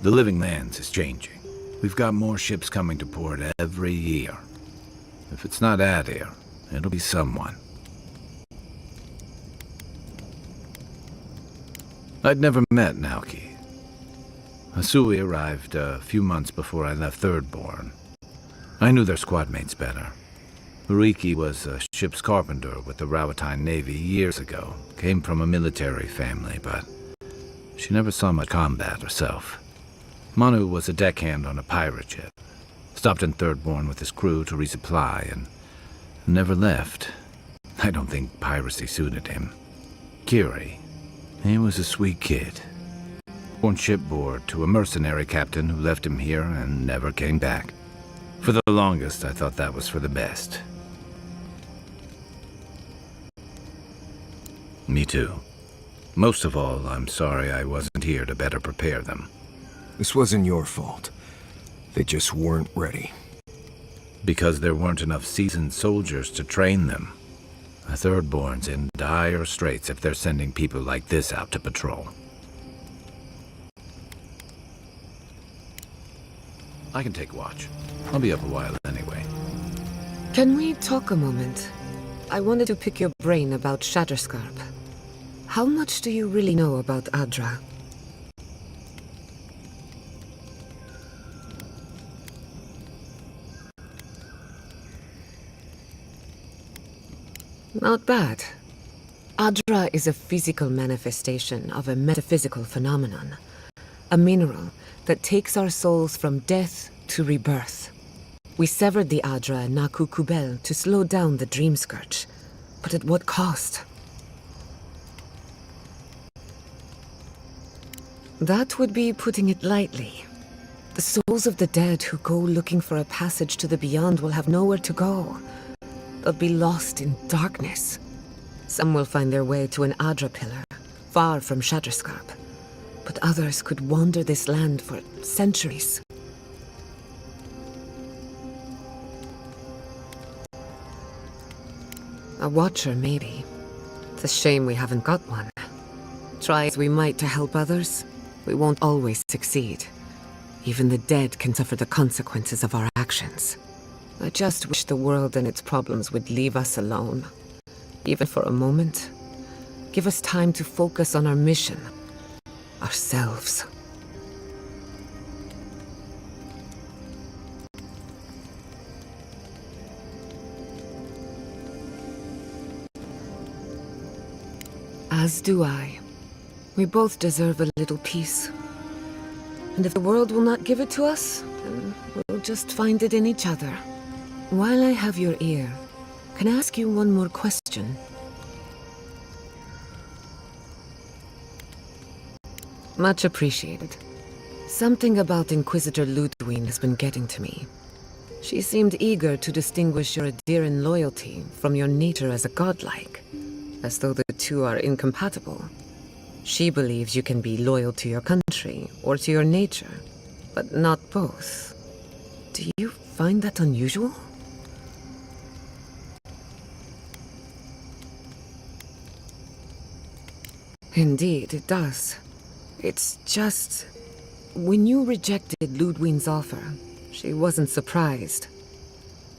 The Living Lands is changing. We've got more ships coming to port every year. If it's not Adir, it'll be someone. I'd never met Naoki. Asui arrived a few months before I left Thirdborn. I knew their squad mates better. Ruiki was a ship's carpenter with the Rawatine Navy years ago. Came from a military family, but she never saw much combat herself. Manu was a deckhand on a pirate ship. Stopped in Thirdborn with his crew to resupply and never left. I don't think piracy suited him. Kiri, he was a sweet kid. Born shipboard to a mercenary captain who left him here and never came back. For the longest, I thought that was for the best. Me too. Most of all, I'm sorry I wasn't here to better prepare them. This wasn't your fault. They just weren't ready. Because there weren't enough seasoned soldiers to train them. The Thirdborn's in dire straits if they're sending people like this out to patrol. I can take watch. I'll be up a while anyway. Can we talk a moment? I wanted to pick your brain about Shatterscarp. How much do you really know about Adra? Not bad. Adra is a physical manifestation of a metaphysical phenomenon. A mineral that takes our souls from death to rebirth. We severed the Adra and Naku Kubel to slow down the Dream Scourge. But at what cost? That would be putting it lightly. The souls of the dead who go looking for a passage to the beyond will have nowhere to go. They'll be lost in darkness. Some will find their way to an Adra pillar, far from Shatterscarp. But others could wander this land for centuries. A watcher, maybe. It's a shame we haven't got one. Try as we might to help others, we won't always succeed. Even the dead can suffer the consequences of our actions. I just wish the world and its problems would leave us alone. Even for a moment. Give us time to focus on our mission. Ourselves. As do I. We both deserve a little peace. And if the world will not give it to us, then we'll just find it in each other. While I have your ear, can I ask you one more question? Much appreciated. Something about Inquisitor Ludwig has been getting to me. She seemed eager to distinguish your Adiran loyalty from your nature as a godlike, as though the two are incompatible. She believes you can be loyal to your country or to your nature, but not both. Do you find that unusual? Indeed, it does. It's just... When you rejected Ludwig's offer, she wasn't surprised.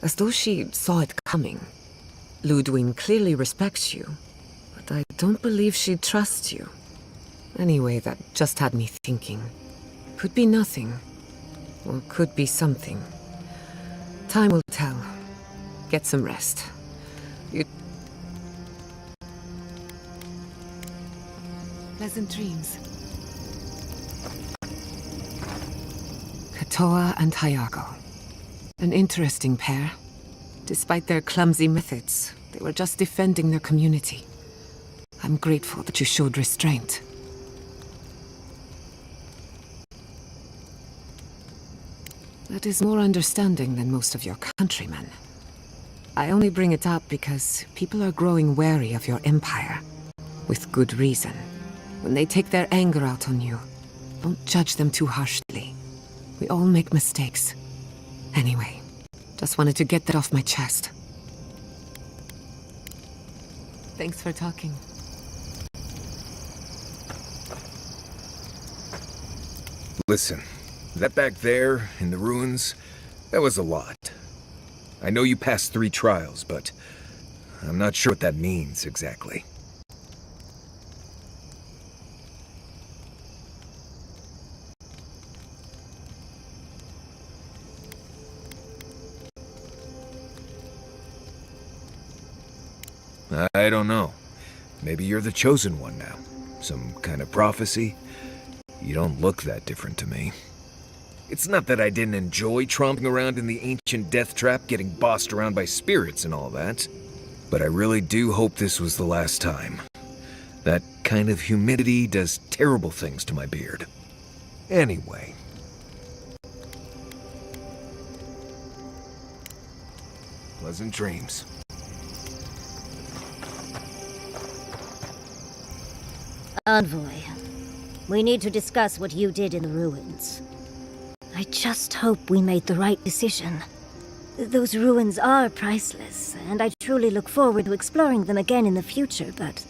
As though she saw it coming. Ludwig clearly respects you, but I don't believe she trusts you. Anyway, that just had me thinking. Could be nothing, or could be something. Time will tell. Get some rest. Pleasant dreams. Katoa and Hayago. An interesting pair. Despite their clumsy methods, they were just defending their community. I'm grateful that you showed restraint. That is more understanding than most of your countrymen. I only bring it up because people are growing wary of your empire. With good reason. When they take their anger out on you, don't judge them too harshly. We all make mistakes. Anyway, just wanted to get that off my chest. Thanks for talking. Listen, that back there, in the ruins, that was a lot. I know you passed 3 trials, but I'm not sure what that means exactly. I don't know. Maybe you're the chosen one now. Some kind of prophecy? You don't look that different to me. It's not that I didn't enjoy tromping around in the ancient death trap, getting bossed around by spirits and all that. But I really do hope this was the last time. That kind of humidity does terrible things to my beard. Anyway. Pleasant dreams. Envoy, we need to discuss what you did in the ruins. I just hope we made the right decision. Those ruins are priceless, and I truly look forward to exploring them again in the future, but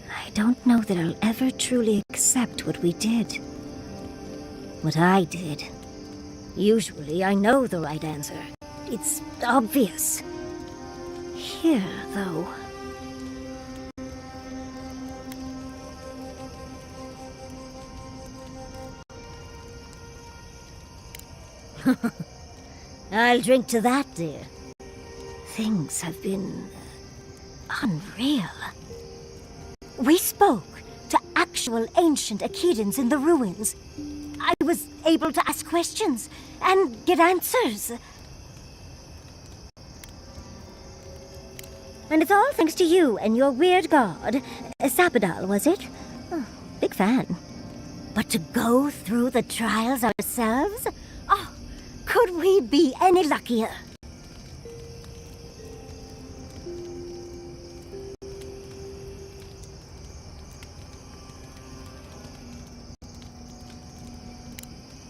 I don't know that I'll ever truly accept what we did. What I did. Usually I know the right answer. It's obvious. Here, though... I'll drink to that, dear. Things have been... unreal. We spoke to actual ancient Akidans in the ruins. I was able to ask questions and get answers. And it's all thanks to you and your weird god. Sapodal, was it? Oh, big fan. But to go through the trials ourselves? Oh, could we be any luckier?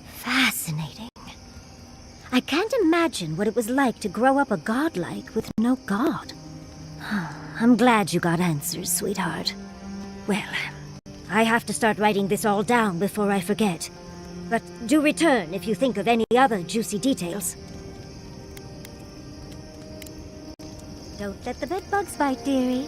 Fascinating. I can't imagine what it was like to grow up a godlike with no god. I'm glad you got answers, sweetheart. Well, I have to start writing this all down before I forget. But do return if you think of any other juicy details. Don't let the bedbugs bite, dearie.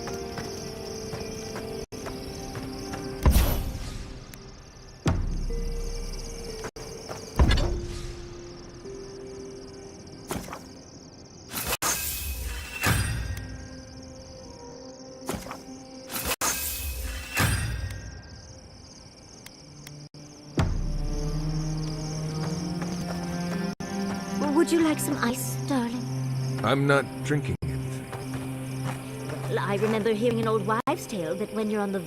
Would you like some ice, darling? I'm not drinking it. Well, I remember hearing an old wives' tale that when you're on the...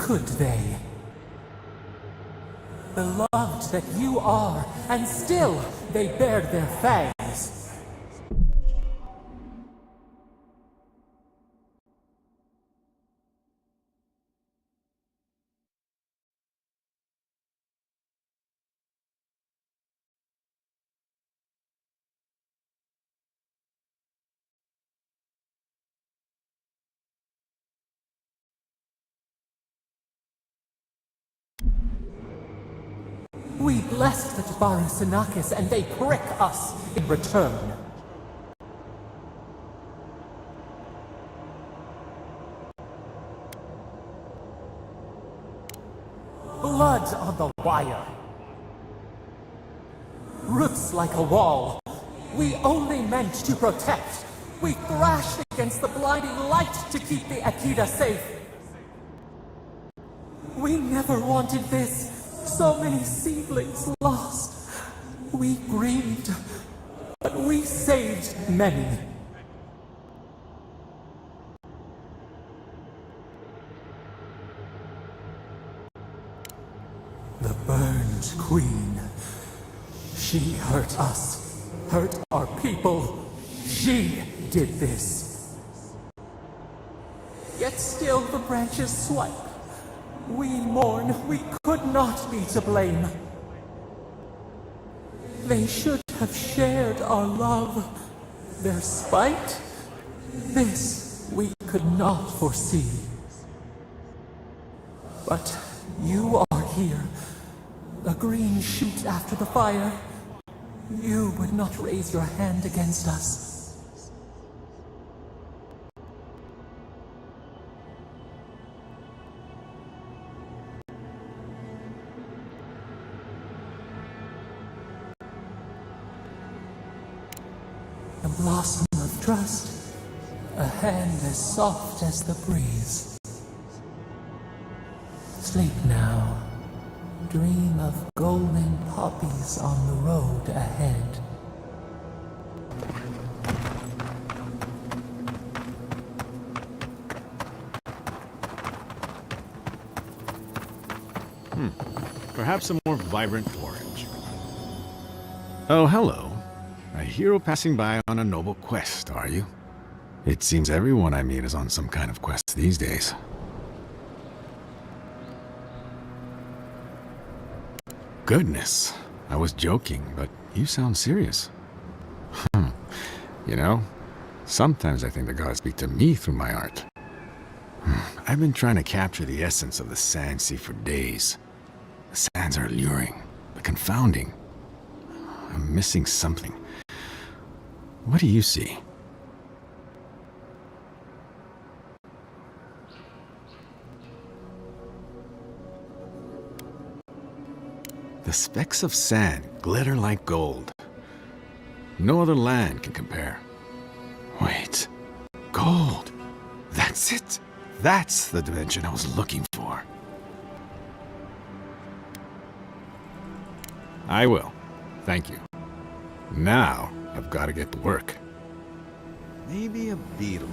could they? Beloved that you are, and still they bared their fangs. We blessed the Tabarusanakis and they prick us in return. Blood on the wire. Roots like a wall. We only meant to protect. We thrashed against the blinding light to keep the Akita safe. We never wanted this. So many seedlings lost. We grieved, but we saved many. The burned queen. She hurt us, hurt our people. She did this. Yet still the branches swipe. We mourn, we could not be to blame. They should have shared our love. Their spite, this we could not foresee. But you are here, a green shoot after the fire. You would not raise your hand against us. A blossom of trust, a hand as soft as the breeze. Sleep now, dream of golden poppies on the road ahead. Perhaps a more vibrant orange. Oh, hello. A hero passing by on a noble quest, are you? It seems everyone I meet is on some kind of quest these days. Goodness, I was joking, but you sound serious. You know, sometimes I think the gods speak to me through my art. I've been trying to capture the essence of the Sand Sea for days. The sands are alluring, but confounding. I'm missing something. What do you see? The specks of sand glitter like gold. No other land can compare. Wait, gold. That's it. That's the dimension I was looking for. I will. Thank you. Now, I've got to get to work. Maybe a beetle.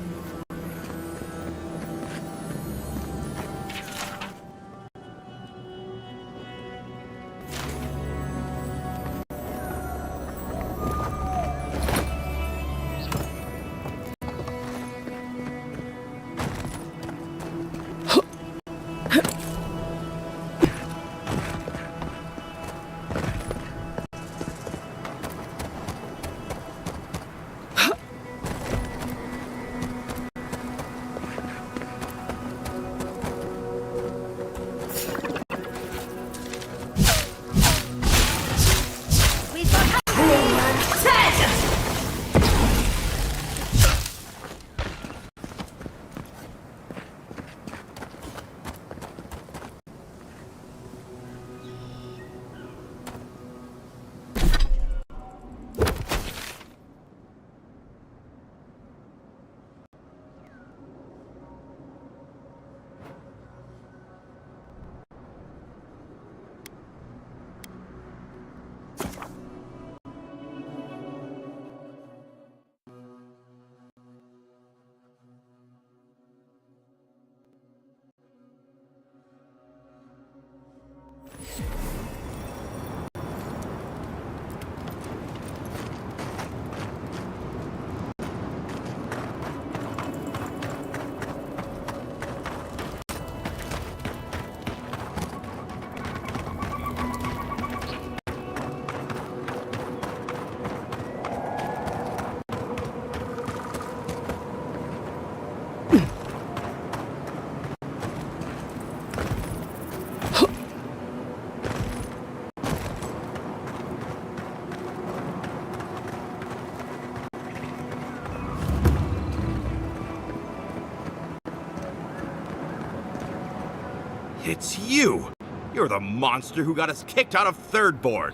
It's you! You're the monster who got us kicked out of Third Board!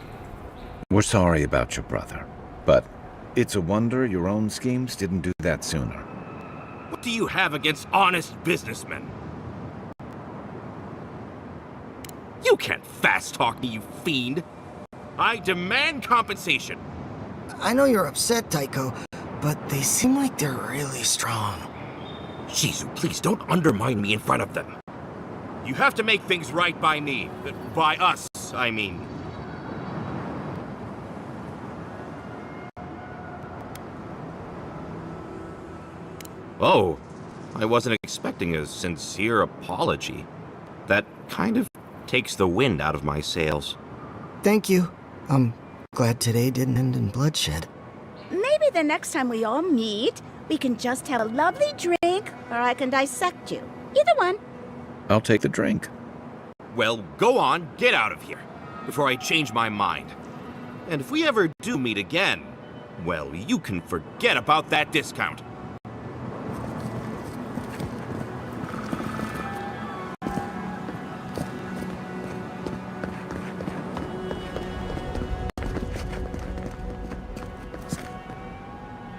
We're sorry about your brother, but it's a wonder your own schemes didn't do that sooner. What do you have against honest businessmen? You can't fast-talk me, you fiend! I demand compensation! I know you're upset, Tycho, but they seem like they're really strong. Shizu, please don't undermine me in front of them. You have to make things right by me. By us, I mean. Oh, I wasn't expecting a sincere apology. That kind of takes the wind out of my sails. Thank you. I'm glad today didn't end in bloodshed. Maybe the next time we all meet, we can just have a lovely drink, or I can dissect you. Either one. I'll take the drink. Well, go on, get out of here, before I change my mind. And if we ever do meet again, well, you can forget about that discount.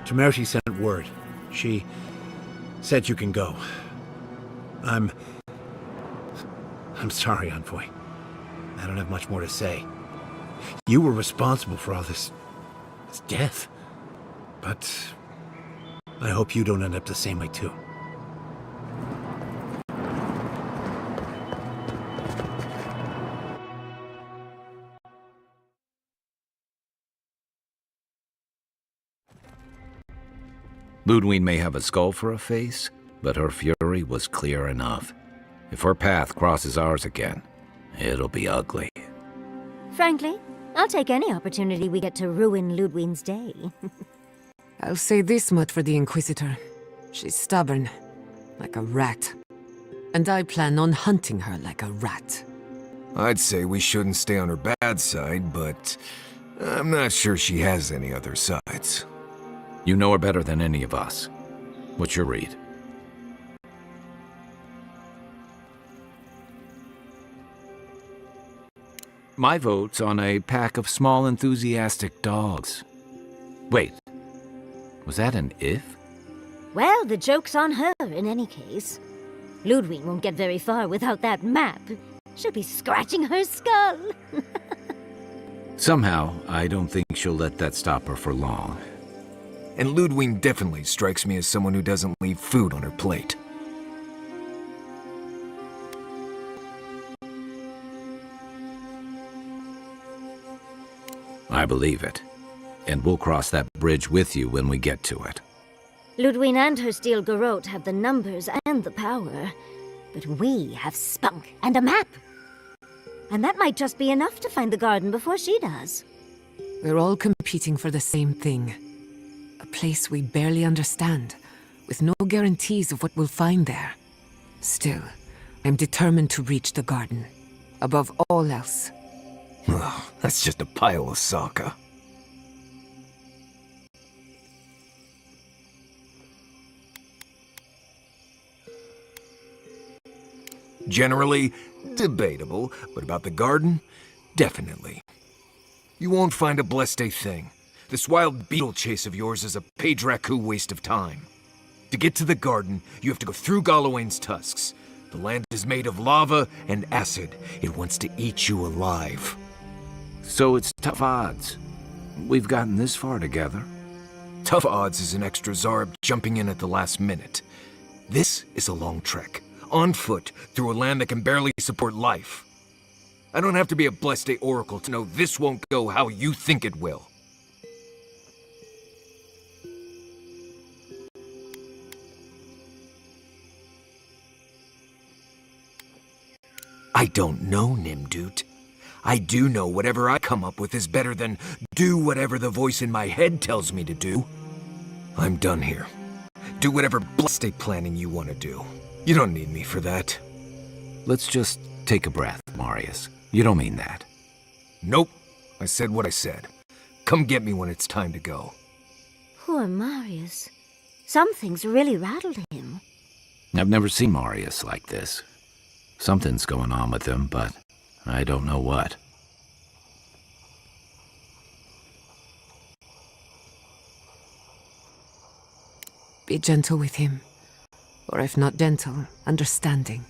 Temerity sent word. She said you can go. I'm sorry, Envoy. I don't have much more to say. You were responsible for all this death. But I hope you don't end up the same way too. Ludwig may have a skull for a face, but her fury was clear enough. If her path crosses ours again, it'll be ugly. Frankly, I'll take any opportunity we get to ruin Ludwig's day. I'll say this much for the Inquisitor. She's stubborn, like a rat. And I plan on hunting her like a rat. I'd say we shouldn't stay on her bad side, but I'm not sure she has any other sides. You know her better than any of us. What's your read? My vote's on a pack of small, enthusiastic dogs. Wait, was that an if? Well, the joke's on her in any case. Ludwig won't get very far without that map. She'll be scratching her skull. Somehow, I don't think she'll let that stop her for long. And Ludwig definitely strikes me as someone who doesn't leave food on her plate. I believe it. And we'll cross that bridge with you when we get to it. Ludwig and her steel garrote have the numbers and the power. But we have spunk and a map. And that might just be enough to find the garden before she does. We're all competing for the same thing. A place we barely understand, with no guarantees of what we'll find there. Still, I'm determined to reach the garden. Above all else. Ugh, that's just a pile of Sokka. Generally, debatable, but about the garden, definitely. You won't find a blessed thing. This wild beetle chase of yours is a Padraku waste of time. To get to the garden, you have to go through Galawain's tusks. The land is made of lava and acid. It wants to eat you alive. So it's tough odds. We've gotten this far together. Tough odds is an extra Zarb jumping in at the last minute. This is a long trek, on foot, through a land that can barely support life. I don't have to be a Blessed Oracle to know this won't go how you think it will. I don't know, Nimdut. I do know whatever I come up with is better than do whatever the voice in my head tells me to do. I'm done here. Do whatever blessed planning you want to do. You don't need me for that. Let's just take a breath, Marius. You don't mean that. Nope. I said what I said. Come get me when it's time to go. Poor Marius. Something's really rattled him. I've never seen Marius like this. Something's going on with him, but I don't know what. Be gentle with him. Or if not gentle, understanding.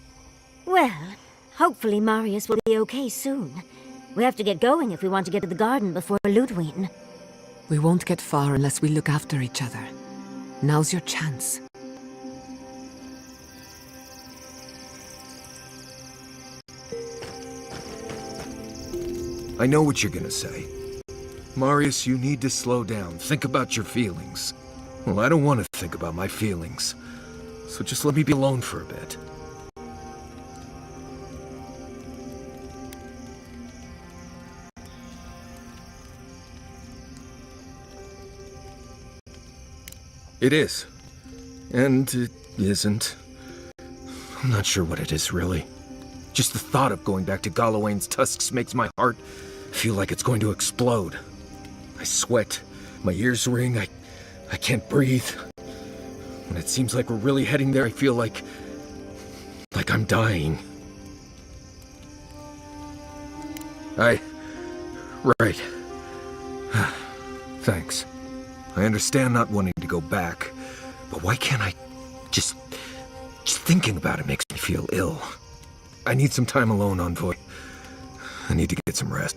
Well, hopefully Marius will be okay soon. We have to get going if we want to get to the garden before Ludwig. We won't get far unless we look after each other. Now's your chance. I know what you're gonna say. Marius, you need to slow down. Think about your feelings. Well, I don't want to think about my feelings. So just let me be alone for a bit. It is. And it isn't. I'm not sure what it is, really. Just the thought of going back to Galawain's tusks makes my heart feel like it's going to explode. I sweat, my ears ring, I can't breathe. When it seems like we're really heading there, I feel like I'm dying. Right. Thanks. I understand not wanting to go back, but why can't I just thinking about it makes me feel ill. I need some time alone, Envoy. I need to get some rest.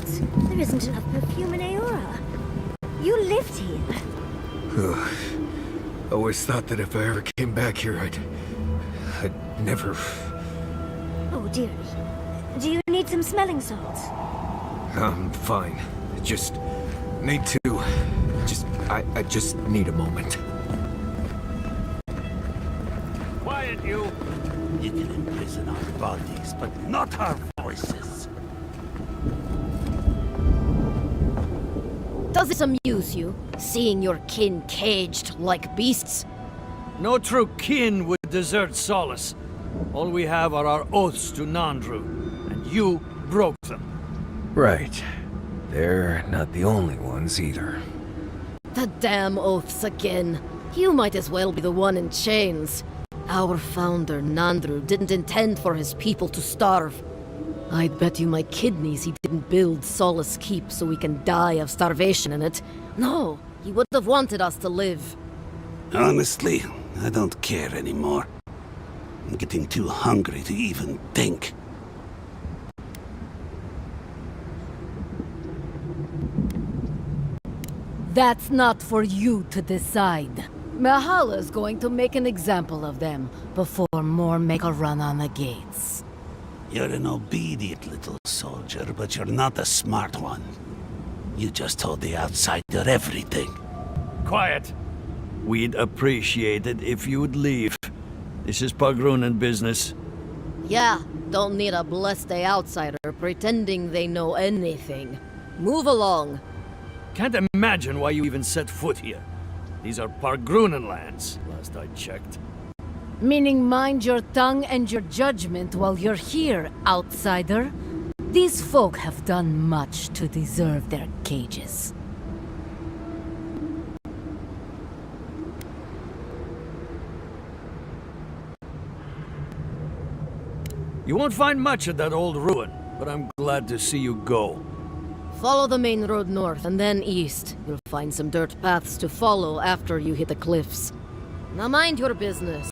There isn't enough perfume in Aora. You lived here. I always thought that if I ever came back here, I'd never... Oh, dearie. Do you need some smelling salts? I'm fine. I just need to... I just need a moment. Quiet, you! You can imprison our bodies, but not our voices. Does this amuse you, seeing your kin caged like beasts? No true kin would desert Solace. All we have are our oaths to Nandru, and you broke them. Right. They're not the only ones either. The damn oaths again. You might as well be the one in chains. Our founder, Nandru, didn't intend for his people to starve. I'd bet you my kidneys he didn't build Solace Keep so we can die of starvation in it. No, he would have wanted us to live. Honestly, I don't care anymore. I'm getting too hungry to even think. That's not for you to decide. Mahala's going to make an example of them before more make a run on the gates. You're an obedient little soldier, but you're not a smart one. You just told the outsider everything. Quiet. We'd appreciate it if you would leave. This is Pagrunan business. Yeah, don't need a blessed outsider pretending they know anything. Move along. Can't imagine why you even set foot here. These are Pagrunan lands, last I checked. Meaning mind your tongue and your judgment while you're here, outsider. These folk have done much to deserve their cages. You won't find much at that old ruin, but I'm glad to see you go. Follow the main road north and then east. You'll find some dirt paths to follow after you hit the cliffs. Now mind your business.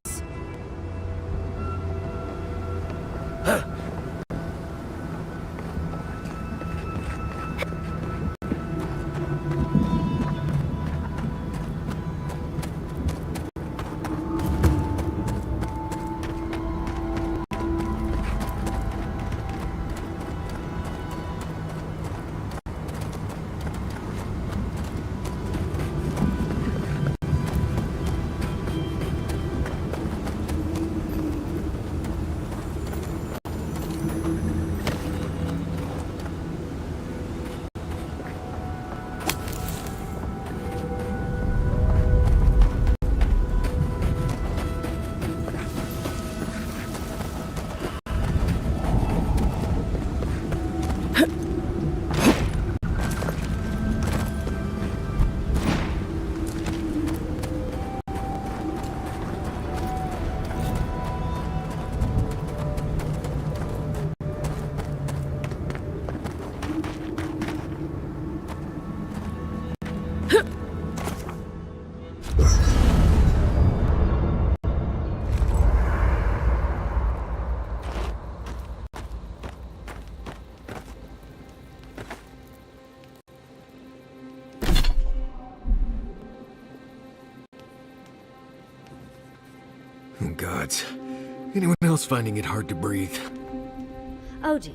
Gods. Anyone else finding it hard to breathe? Oh dear.